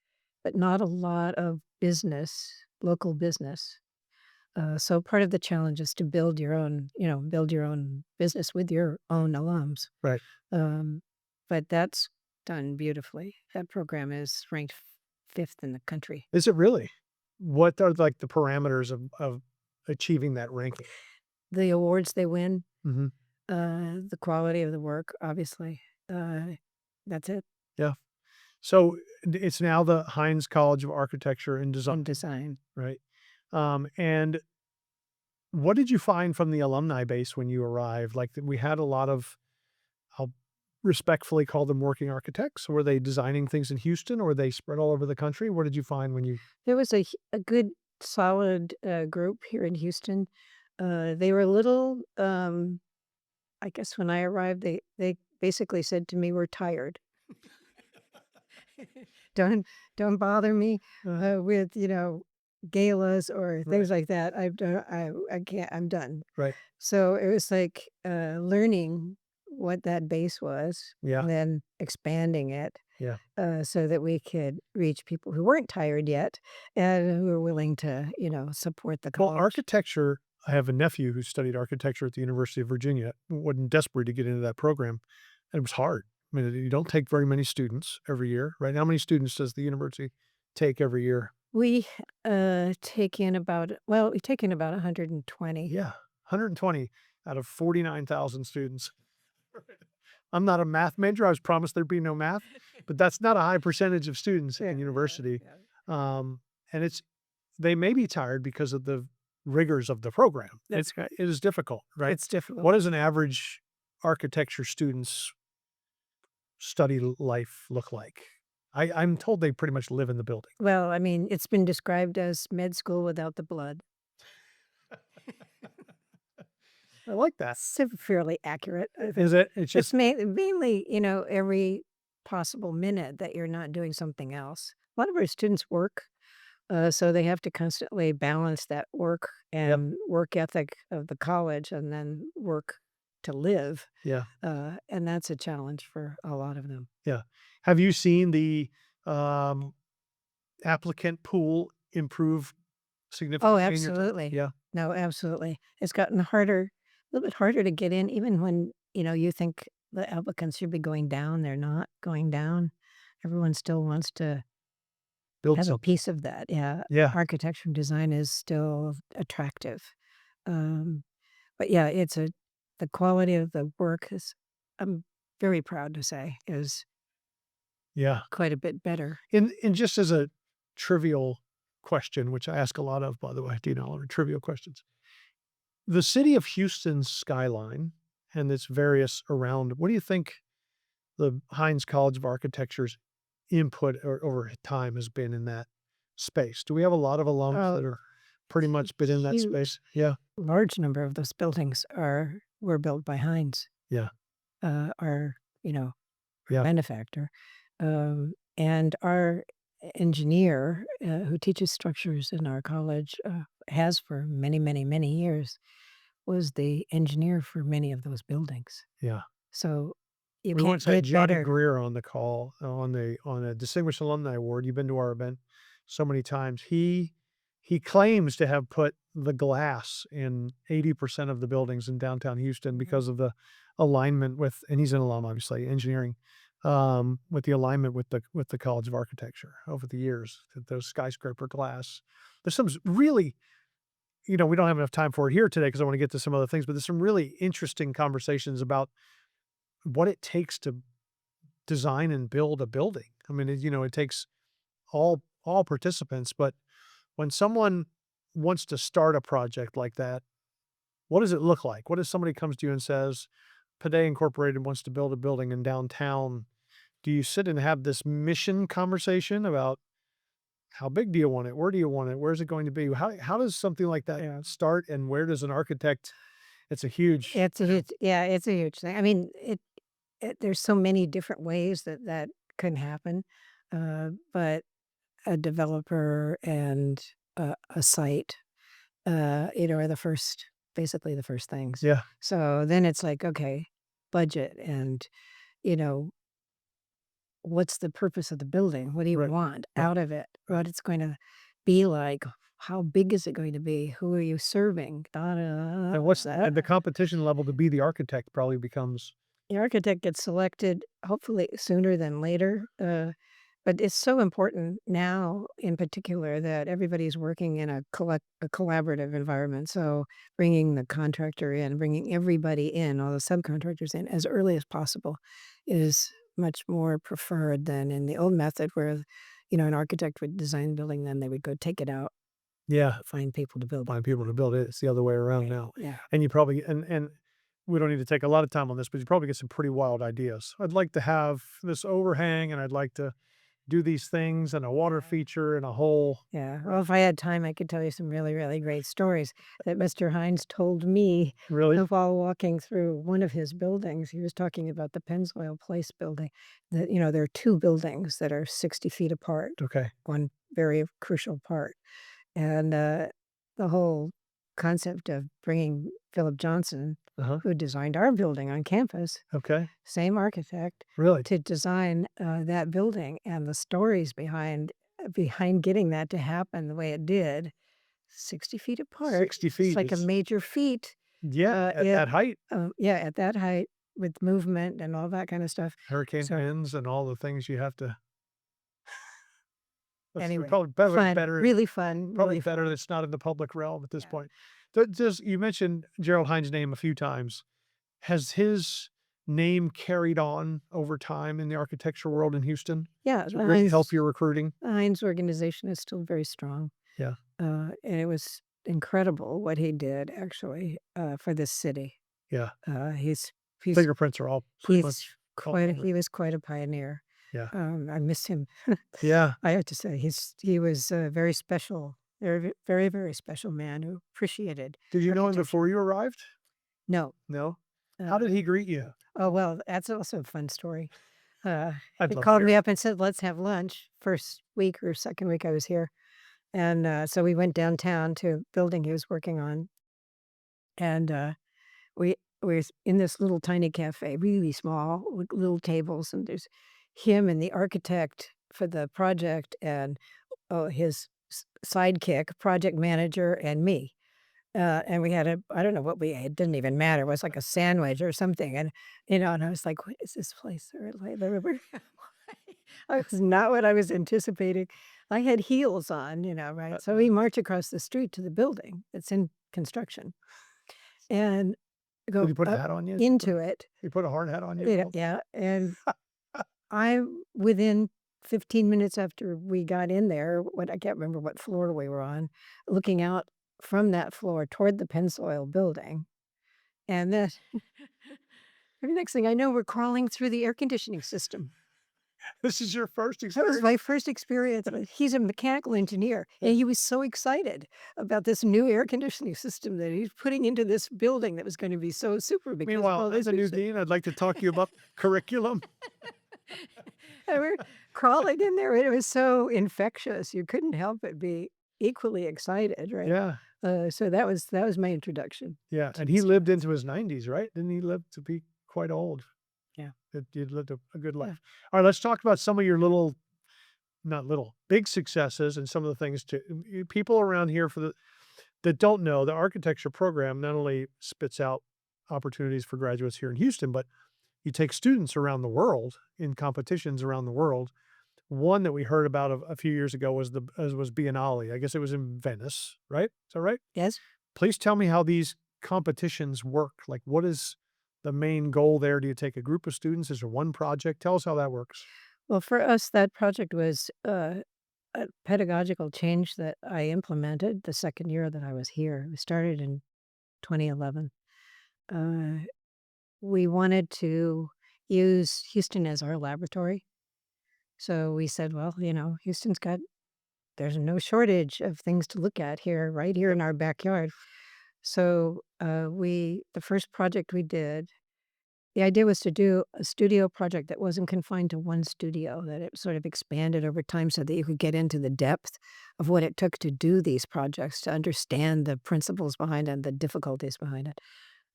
but not a lot of business, local business. So part of the challenge is to build your own business with your own alums. Right. Um, but that's done beautifully. That program is ranked fifth in the country. Is it really? What are like the parameters of achieving that ranking? The awards they win, Hmm. the quality of the work, obviously. Uh, that's it. Yeah. So it's now the Hines College of Architecture and Design, In design. right? And what did you find from the alumni base when you arrived? Like we had a lot of, I'll respectfully call them working architects. Were they designing things in Houston, or were they spread all over the country? What did you find when you? There was a good solid group here in Houston. They were a little, I guess when I arrived, they basically said to me, "We're tired. Don't don't bother me with galas or Right. things like that. I've done. I can't. I'm done." Right. So it was like learning what that base was, Yeah. and then expanding it Yeah. so that we could reach people who weren't tired yet and who were willing to, support the Well, college. architecture, I have a nephew who studied architecture at the University of Virginia, wasn't desperate to get into that program. And it was hard. I mean, you don't take very many students every year, right? How many students does the university take every year? We we take in about 120. Yeah, 120 out of 49,000 students. I'm not a math major. I was promised there'd be no math, but that's not a high percentage of students Yeah, in university. yeah. And they may be tired because of the rigors of the program. That's right. It is difficult, right? It's difficult. What does an average architecture student's study life look like? I'm told they pretty much live in the building. Well, I mean, it's been described as med school without the blood. I like that. That's fairly accurate. I think. Is it? It's It's just mainly, every possible minute that you're not doing something else. A lot of our students work, so they have to constantly balance that work yep. and work ethic of the college and then work to live, Yeah. and that's a challenge for a lot of them. Yeah. Have you seen the, um, applicant pool improve Oh, significantly in your time? absolutely. Yeah. No, absolutely. It's gotten harder, a little bit harder to get in, even when, you think the applicants should be going down, they're not going down. Everyone still wants to Build have a something. piece of that. Yeah, Yeah. architecture and design is still attractive. Um, but yeah, the quality of the work is, I'm very proud to say, is Yeah. quite a bit better. And just as a trivial question, which I ask a lot of, by the way, Dean Oliver, trivial questions. The city of Houston's skyline and its various around, what do you think the Hines College of Architecture's input over time has been in that space? Do we have a lot of alums Oh, that are pretty much been in that huge, space? Yeah. large number of those buildings were built by Heinz, Yeah. our, our Yeah. benefactor. And our engineer, who teaches structures in our college, has for many, many, many years, was the engineer for many of those buildings. Yeah. So you We can't once do had it Johnny better. Greer on the call on a Distinguished Alumni Award. You've been to our event so many times. He claims to have put the glass in 80% of the buildings in downtown Houston Mhm. because of the alignment with, and he's an alum, obviously, engineering, with the alignment with the College of Architecture over the years, those skyscraper glass. There's some really, we don't have enough time for it here today because I want to get to some other things, but there's some really interesting conversations about what it takes to design and build a building. I mean, it takes all participants, but when someone wants to start a project like that, what does it look like? What if somebody comes to you and says, Pedé Incorporated wants to build a building in downtown? Do you sit and have this mission conversation about how big do you want it? Where do you want it? Where's it going to be? How does something like that Yeah. start? And where does an architect? It's a huge, It's a huge, yeah, it's a huge thing. I mean, there's so many different ways that that can happen, but a developer and a site, are basically the first things. yeah, So then it's like, okay, budget and, you know, what's the purpose of the building? What do you right, want right, out of it? right. What it's going to be like? How big is it going to be? Who are you serving? Da, da, da, And da. and the competition level to be the architect probably becomes, The architect gets selected hopefully sooner than later. But it's so important now, in particular, that everybody's working in a collaborative environment. So bringing the contractor in, bringing everybody in, all the subcontractors in as early as possible, is much more preferred than in the old method, where an architect would design a building, then they would go take it out, yeah, find people to build it. find people to build it. It's the other way around Right. now. Yeah. And you probably and we don't need to take a lot of time on this, but you probably get some pretty wild ideas. I'd like to have this overhang and I'd like to do these things and a water Yeah. feature and a whole Yeah. Well, if I had time, I could tell you some really, really great stories that Mr. Hines told me really? while walking through one of his buildings. He was talking about the Pennzoil Place building. That there are two buildings that are 60 feet apart, Okay. one very crucial part. And the whole concept of bringing Philip Johnson, Uh-huh. who designed our building on campus, Okay. same architect, Really? to design that building, and the stories behind getting that to happen the way it did, 60 feet apart. 60 It's feet like a is, major feat. yeah, at It that height, Yeah, at that height with movement and all that kind of stuff. hurricane So winds and all the things you have to, that's anyway, probably better, fun, really fun, probably really better fun. that it's not in the public realm at this Yeah. point. Does you mentioned Gerald Hines' name a few times. Has his name carried on over time in the architecture world in Houston? Yeah, Does it really help your recruiting? The Heinz organization is still very strong, Yeah. and it was incredible what he did actually for this city. Yeah. He's he's Fingerprints are all pretty he's much all quite over it. he was quite a pioneer. Yeah. I miss him. Yeah. I have to say he was very special, very very very special man who appreciated Did you know him architecture. before you arrived? No, No? How uh, did he greet you? oh well, that's also a fun story. Uh, I'd he love to called hear. me up and said, "Let's have lunch." First week or second week I was here. And, so we went downtown to a building he was working on, and, we we're in this little tiny cafe, really small, with little tables, and there's him and the architect for the project and, oh, his sidekick, project manager, and me. And we had I don't know what we ate, it didn't even matter, it was like a sandwich or something, and, and I was like, "What is this place?" Or like, it was not what I was anticipating. I had heels on, right? So we march across the street to the building that's in construction and Did go he put a up hat on you? into it. He put a hard hat on you? Yeah, Oh, yeah, and I within 15 minutes after we got in there, what I can't remember what floor we were on, looking out from that floor toward the Pennzoil building, and then the next thing I know, we're crawling through the air conditioning system. this is your first That was experience? my first experience, but he's a mechanical engineer, and he was so excited about this new air conditioning system that he's putting into this building that was gonna be so super because of Meanwhile, all as this a new new dean, I'd like to talk to you about curriculum. and we're crawling in there, and it was so infectious, you couldn't help but be equally excited, right? Yeah, So that was my introduction yeah, to and the he lived students. into his 90s, right? Didn't he live to be quite old? Yeah, That you'd lived a good yeah. life. Alright, let's talk about some of your little not little, big successes and some of the things to people around here for the that don't know, the architecture program not only spits out opportunities for graduates here in Houston, but you take students around the world in competitions around the world. One that we heard about a few years ago was was Biennale. I guess it was in Venice, right? Is that right? Yes? Please tell me how these competitions work. Like, what is the main goal there? Do you take a group of students? Is there one project? Tell us how that works. Well, for us, that project was, a pedagogical change that I implemented the 2nd year that I was here. We started in 2011. Uh, we wanted to use Houston as our laboratory. So we said, "Well, Houston's got there's no shortage of things to look at here, right here in our backyard." So, the first project we did, the idea was to do a studio project that wasn't confined to one studio, that it sort of expanded over time so that you could get into the depth of what it took to do these projects, to understand the principles behind it, the difficulties behind it.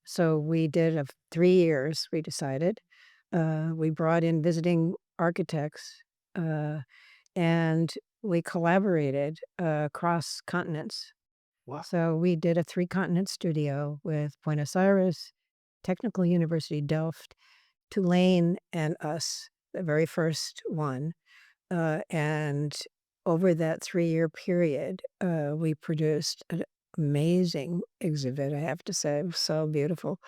So we did of 3 years, we decided. We brought in visiting architects, uh, and we collaborated, across continents. Wow. So we did a three-continent studio with Buenos Aires, Technical University Delft, Tulane, and us, the very first one. And over that 3-year period, we produced an amazing exhibit, I have to say. It was so beautiful.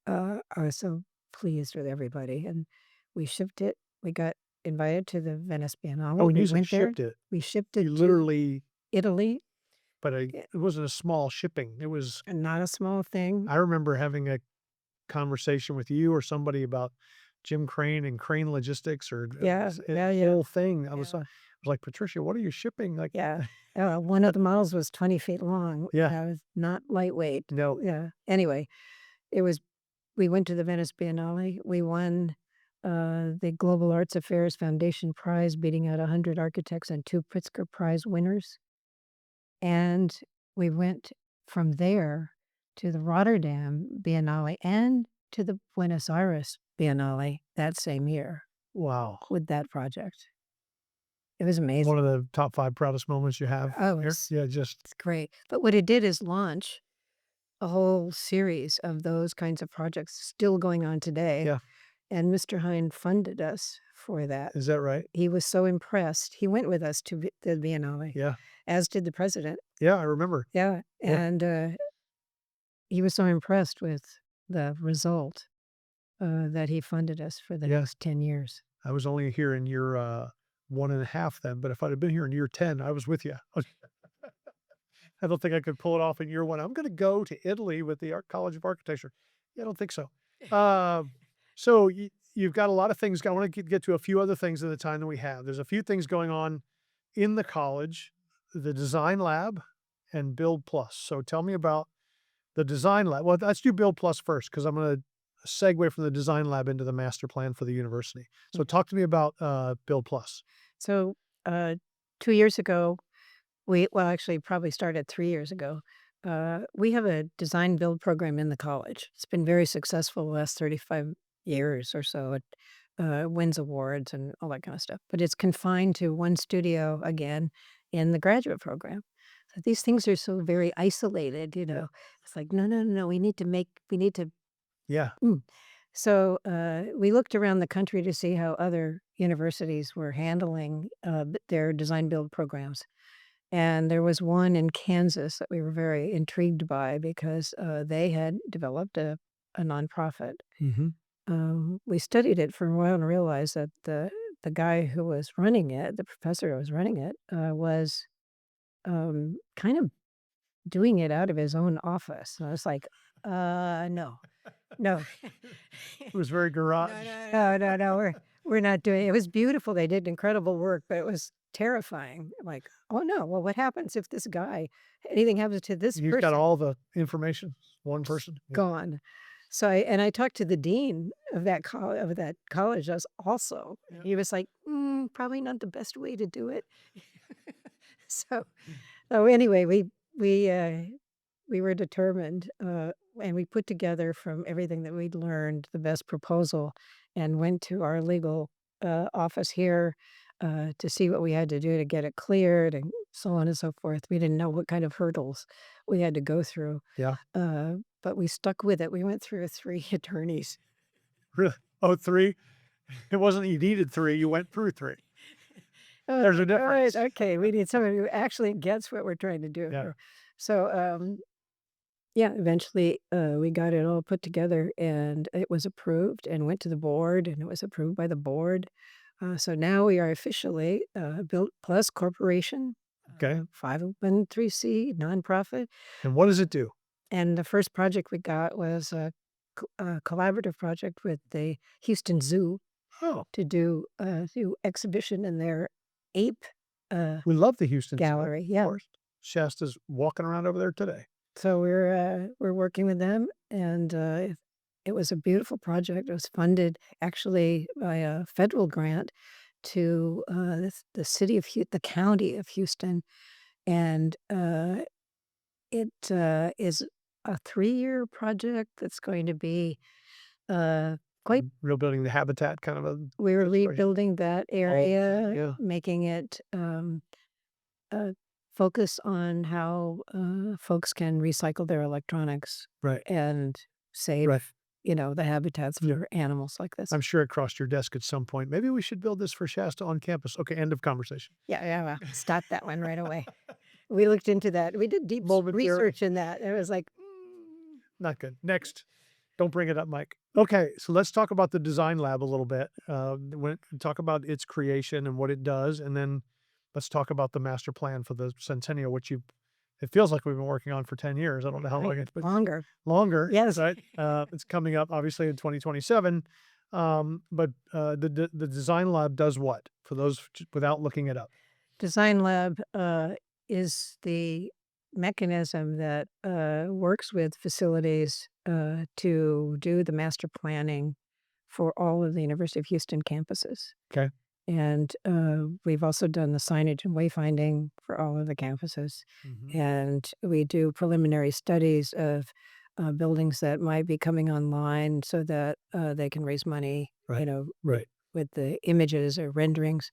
I was so pleased with everybody, and we shipped it. We got invited to the Venice Oh, Biennale. and We you said went there. shipped it. We shipped You it to literally Italy, but eh, it wasn't a small shipping. It was and not a small thing. I remember having a conversation with you or somebody about Jim Crane and Crane Logistics or Yeah, a yeah, yeah, whole thing. yeah. I was like, "Patricia, what are you shipping?" Like Yeah. One of the models was 20 feet long. yeah, It was not lightweight. no. Yeah. Anyway, it was we went to the Venice Biennale. We won, the Global Arts Affairs Foundation Prize, beating out 100 architects and 2 Pritzker Prize winners. And we went from there to the Rotterdam Biennale and to the Buenos Aires Biennale that same year Wow. with that project. It was One amazing. of the top 5 proudest moments you have Oh, here? Yeah, just it's great. But what it did is launch a whole series of those kinds of projects still going on today, yeah. and Mr. Hine funded us for that. Is that right? He was so impressed. He went with us to the Biennale, Yeah. as did the president. Yeah, I remember. Yeah, Yeah. and, he was so impressed with the result, that he funded us for the Yeah. next 10 years. I was only here in year, 1 and a half then, but if I'd have been here in year 10, I was with you. I don't think I could pull it off in year 1. I'm gonna go to Italy with the Art College of Architecture. Yeah, I don't think so. So you've got a lot of things. I wanna get to a few other things in the time that we have. There's a few things going on in the college, the design lab and Build Plus. So tell me about the design lab. Well, let's do Build Plus first, because I'm gonna segue from the design lab into the master plan for the university. So talk to me about, Build Plus. So, 2 years ago, actually probably started 3 years ago, We have a design build program in the college. It's been very successful the last 35 years or so. It wins awards and all that kind of stuff. But it's confined to one studio again in the graduate program. So these things are so very isolated, you Yeah. know. It's like, no, no, no, no. We need to. Yeah. Mm. So we looked around the country to see how other universities were handling their design build programs. And there was one in Kansas that we were very intrigued by because they had developed a nonprofit. Mhm. We studied it for a while and realized that the guy who was running it, the professor who was running it, was kind of doing it out of his own office. And I was like, no, no. It was very No, garage. no, no, no, no, we're not doing it. Was beautiful. They did incredible work, but it was terrifying. Like, oh no, well, what happens if this guy, anything happens to this He's got person? all the information. One person. Yeah. Gone. So I talked to the dean of that college as also. Yeah. He was like, probably not the best way to do it. So, so anyway, we were determined, and we put together from everything that we'd learned the best proposal, and went to our legal office here to see what we had to do to get it cleared, and so on and so forth. We didn't know what kind of hurdles we had to go through, Yeah. but we stuck with it. We went through 3 attorneys. Really? Oh, 3? It wasn't you needed 3, you went through 3. There's a All difference. right, okay, we need somebody who actually gets what we're trying to do Yeah. here. So, yeah, eventually, we got it all put together, and it was approved and went to the board, and it was approved by the board. So now we are officially Built Plus Corporation, Okay. 501(c) nonprofit. And what does it do? And the first project we got was a collaborative project with the Houston Zoo Oh, to do a zoo exhibition in their ape we love the Houston Zoo, gallery. of Yeah. course. Shasta's walking around over there today. So we're working with them, and it was a beautiful project. It was funded actually by a federal grant to the city of the county of Houston, and it is a 3-year project that's going to be quite. Real building the habitat kind of a We were situation. rebuilding that area, yeah. making it uh, focus on how folks can recycle their electronics Right. and save, Right. the habitats Yeah. for animals like this. I'm sure it crossed your desk at some point. Maybe we should build this for Shasta on campus. Okay, end of conversation. Yeah, yeah, well, stop that one right away. We looked into that. We did deep Momentary. research in that. It was like, Not good. Next. Don't bring it up, Mike. Okay, so let's talk about the design lab a little bit. Talk about its creation and what it does, and then let's talk about the master plan for the Centennial, which it feels like we've been working on for 10 years. I don't know how long it's been. longer. Longer. Yes. Right. It's coming up obviously in 2027. But the design lab does what for those without looking it up? Design Lab is the mechanism that works with facilities to do the master planning for all of the University of Houston campuses. Okay. And we've also done the signage and wayfinding for all of the campuses. Mhm. And we do preliminary studies of buildings that might be coming online so that they can raise money, Right. Right. with the images or renderings.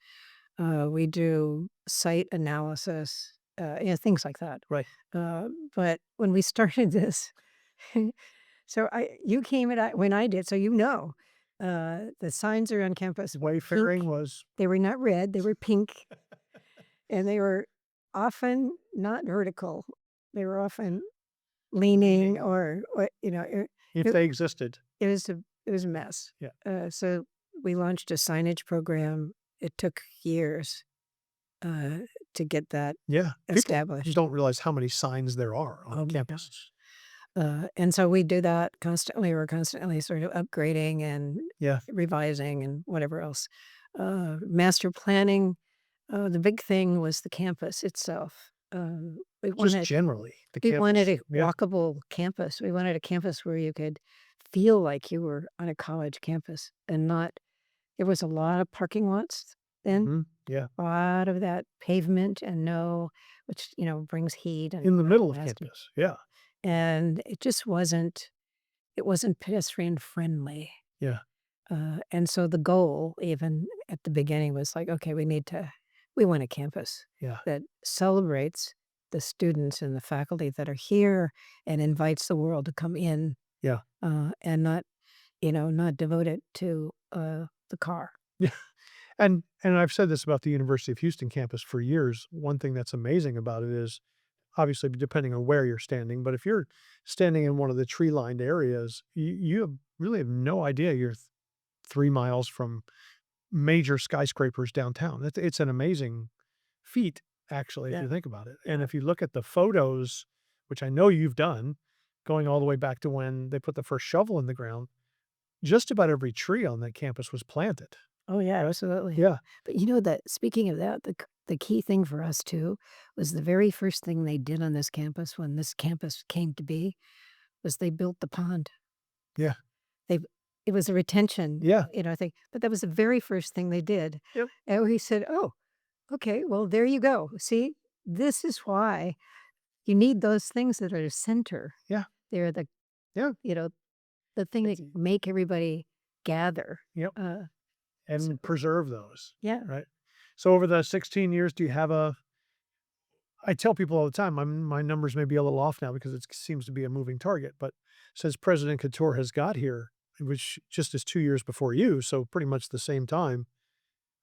We do site analysis, things like that. Right. But when we started this, so you came when I did, so the signs are on campus. Wayfaring Pink. was They were not red; they were pink, and they were often not vertical. They were often leaning, or if it, they existed. it was a mess. Yeah. So we launched a signage program. It took years to get that Yeah. People established. don't realize how many signs there are Oh on my campus. And so we do that constantly. We're constantly sort of upgrading and Yeah. revising and whatever else. Master planning, the big thing was the campus itself. We Just wanted generally the we campus. wanted a Yeah. walkable campus. We wanted a campus where you could feel like you were on a college campus and not. There was a lot of parking lots then. Yeah. A lot of that pavement and which, brings heat and In the middle of nasty. campus. Yeah. And it wasn't pedestrian friendly. Yeah. And so the goal, even at the beginning, was like, okay, we want a campus Yeah. that celebrates the students and the faculty that are here and invites the world to come in, Yeah. and not devote it to the car. Yeah. And I've said this about the University of Houston campus for years. One thing that's amazing about it is obviously depending on where you're standing, but if you're standing in one of the tree-lined areas, really have no idea you're 3 miles from major skyscrapers downtown. It's an amazing feat, actually, if Yeah. you think about it. And Yeah. if you look at the photos, which I know you've done, going all the way back to when they put the first shovel in the ground, just about every tree on that campus was planted. Oh, yeah, Right? absolutely. Yeah. But that speaking of that, the key thing for us too was the very first thing they did on this campus when this campus came to be was they built the pond. Yeah. They It was a retention, Yeah. thing, but that was the very first thing they did. Yep. And we said, "Oh, okay, well, there you go. See, this is why you need those things that are the center. Yeah. They're the Yeah. you know, the thing that make everybody gather." Yep. So And preserve those, yeah. right? So over the 16 years, do you have I tell people all the time, my numbers may be a little off now because it seems to be a moving target, but since President Couture has got here, which just is 2 years before you, so pretty much the same time,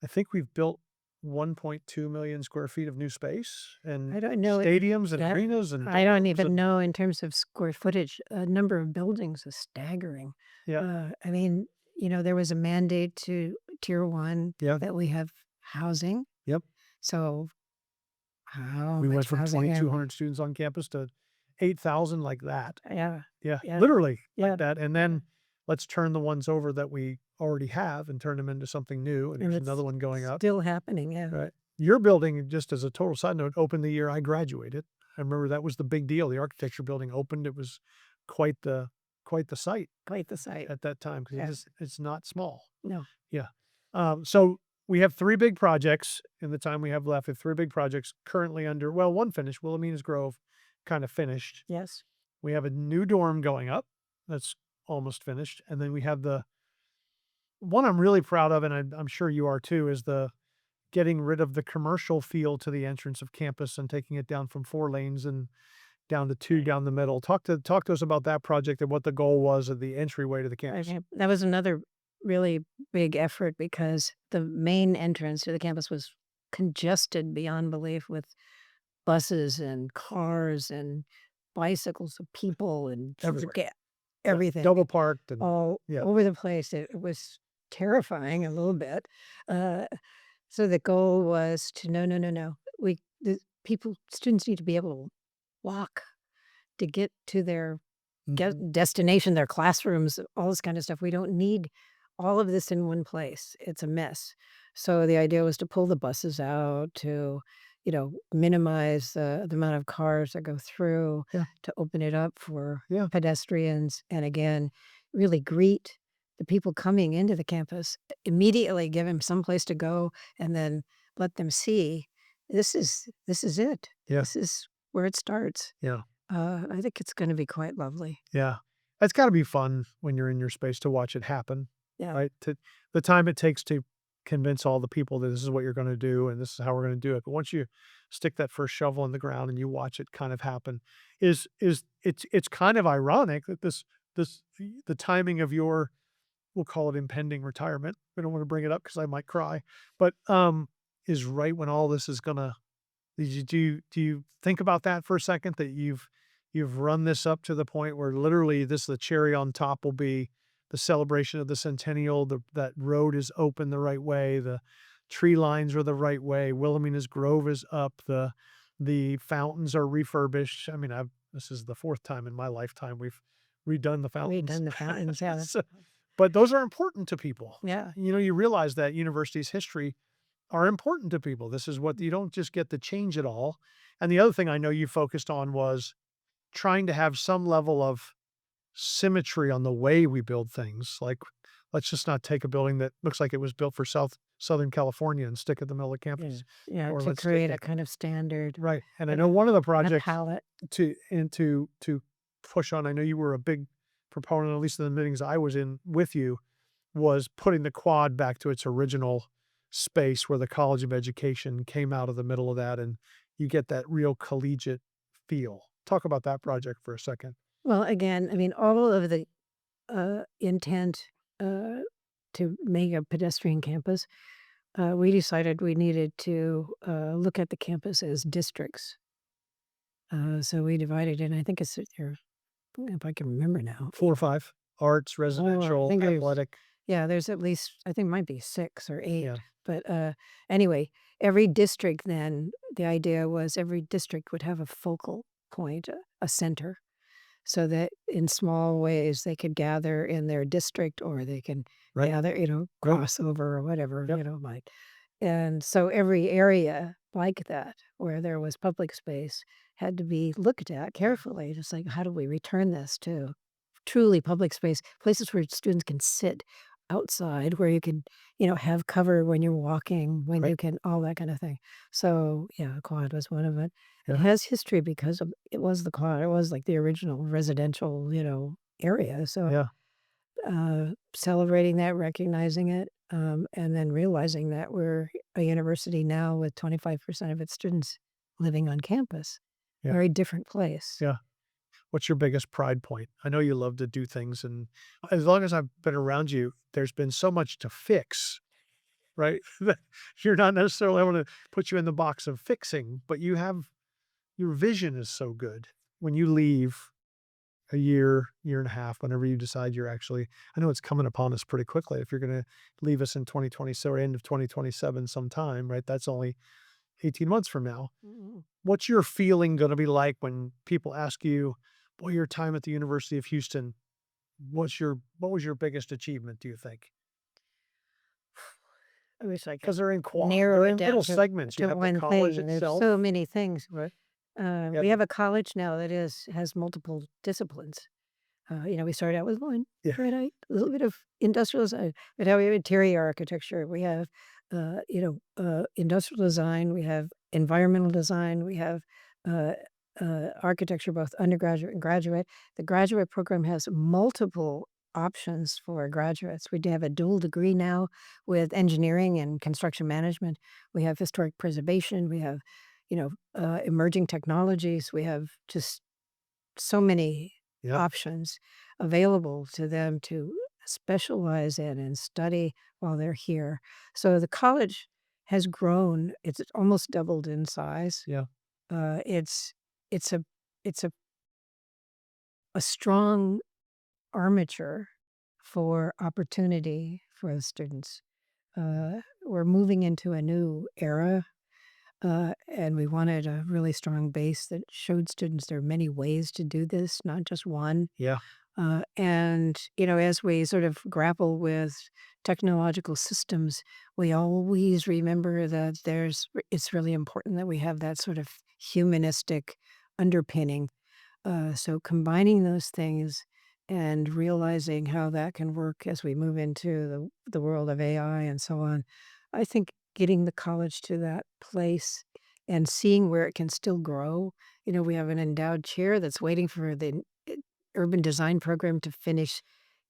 I think we've built 1.2 million square feet of new space and I don't know it stadiums and that arenas and I don't dorms even and know in terms of square footage. Number of buildings is staggering. yeah, I mean, there was a mandate to Tier 1 yeah, that we have housing. yep. So how We went much from housing have 2,200 students on campus to 8,000 like that. Yeah, Yeah, yeah, literally yeah. like that, and then let's turn the ones over that we already have and turn them into something new, and And there's it's another one going up. still happening, yeah. Right. Your building, just as a total side note, opened the year I graduated. I remember that was the big deal. The architecture building opened. It was quite the quite the sight Quite the sight. at that time because Yeah. it's not small. No. Yeah. So we have 3 big projects in the time we have left. We have 3 big projects currently one finished, Wilhelmina's Grove, kind of finished. Yes. We have a new dorm going up that's almost finished, and then we have the one I'm really proud of, and I'm sure you are too, is the getting rid of the commercial feel to the entrance of campus and taking it down from 4 lanes and down to 2 down the middle. Talk to us about that project and what the goal was of the entryway to the campus. Okay. That was another really big effort because the main entrance to the campus was congested beyond belief with buses and cars and bicycles of people and Everywhere. Yeah, everything double parked and all yeah. over the place. It was terrifying a little bit. Uh, so the goal was to no, no, no, no. Students need to be able to walk to get to their Mhm. destination, their classrooms, all this kind of stuff. We don't need all of this in one place. It's a mess. So the idea was to pull the buses out to, minimize the amount of cars that go through, Yeah. to open it up for Yeah. pedestrians, and again, really greet the people coming into the campus, immediately give them some place to go, and then let them see this is it. Yeah. This is where it starts. Yeah. I think it's gonna be quite lovely. Yeah. It's gotta be fun when you're in your space to watch it happen, Yeah. right? To the time it takes to convince all the people that this is what you're gonna do and this is how we're gonna do it. But once you stick that first shovel in the ground and you watch it kind of happen, it's kind of ironic that the timing of your, we'll call it impending retirement. We don't want to bring it up because I might cry, but is right when all this is gonna. Do you think about that for a second? That you've run this up to the point where literally the cherry on top will be the celebration of the centennial. That road is open the right way. The tree lines are the right way. Wilhelmina's Grove is up. The fountains are refurbished. I mean, this is the 4th time in my lifetime we've redone the We've fountains. done the fountains, yeah. So, but those are important to people. Yeah. You realize that university's history are important to people. This is what you don't just get to change it all. And the other thing I know you focused on was trying to have some level of symmetry on the way we build things. Like let's just not take a building that looks like it was built for Southern California and stick it in the middle of Yeah. campus. Yeah, Or to let's take create a it kind of standard right. And I and know one of the a projects palette. to push on, I know you were a big proponent, at least in the meetings I was in with you, was putting the quad back to its original space where the College of Education came out of the middle of that, and you get that real collegiate feel. Talk about that project for a second. Well, again, I mean, all of the intent to make a pedestrian campus, we decided we needed to look at the campus as districts. So we divided it. I think it's there, if I can remember now. 4 or 5, arts, Oh, I residential, think there's athletic. yeah, there's at least I think it might be 6 or 8. Yeah, But anyway, every district then the idea was every district would have a focal point, a center, so that in small ways they could gather in their district or they can right, gather, right. crossover or whatever, Yep, might. And so every area like that where there was public space had to be looked at carefully. Just like, how do we return this to truly public space, places where students can sit outside, where you can, have cover when you're walking, when right. you can, all that kind of thing. So yeah, quad was one of it. It Yeah, has history because it was the quad. It was like the original residential, area. So yeah, celebrating that, recognizing it, and then realizing that we're a university now with 25% of its students living on campus. yeah, Very different place. yeah. What's your biggest pride point? I know you love to do things, and as long as I've been around you, there's been so much to fix, right? That you're not necessarily, I want to put you in the box of fixing, but your vision is so good. When you leave a year and a half, whenever you decide you're actually, I know it's coming upon us pretty quickly. If you're going to leave us in 2027 or end of 2027 sometime, right? That's only 18 months from now. Mhm. What's your feeling gonna be like when people ask you, "Boy, your time at the University of Houston, what was your biggest achievement, do you think?" I wish I Because could they're narrow it in little down segments. You to have the one college thing. There's itself, so many things. right? We Yep. have a college now that has multiple disciplines. We started out with one, Yeah, right? A little bit of industrial design, but now we have interior architecture. We have, industrial design. We have environmental design. We have uh, architecture, both undergraduate and graduate. The graduate program has multiple options for graduates. We do have a dual degree now with engineering and construction management. We have historic preservation. We have, emerging technologies. We have just so many yep, options available to them to specialize in and study while they're here. So the college has grown. It's almost doubled in size. yeah, It's it's a it's a strong armature for opportunity for the students. We're moving into a new era, and we wanted a really strong base that showed students there are many ways to do this, not just one. yeah, And, as we sort of grapple with technological systems, we always remember that it's really important that we have that sort of humanistic underpinning. So combining those things and realizing how that can work as we move into the world of AI and so on, I think getting the college to that place and seeing where it can still grow. We have an endowed chair that's waiting for the urban design program to finish,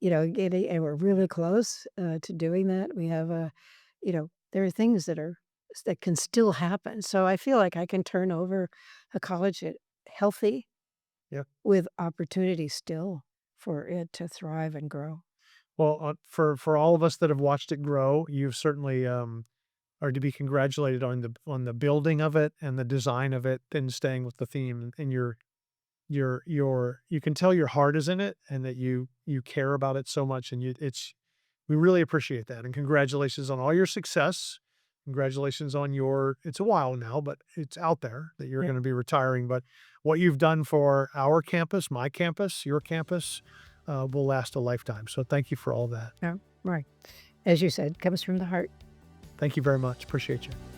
getting, and we're really close to doing that. We have there are things that can still happen. So I feel like I can turn over a college healthy yeah. with opportunity still for it to thrive and grow. Well, for all of us that have watched it grow, you've certainly, are to be congratulated on the building of it and the design of it and staying with the theme, and you can tell your heart is in it and that you care about it so much, and we really appreciate that, and congratulations on all your success. Congratulations on it's a while now, but it's out there that you're Yeah. gonna be retiring, but what you've done for our campus, my campus, your campus, will last a lifetime, so thank you for all that. Yeah, right. As you said, comes from the heart. Thank you very much. Appreciate you.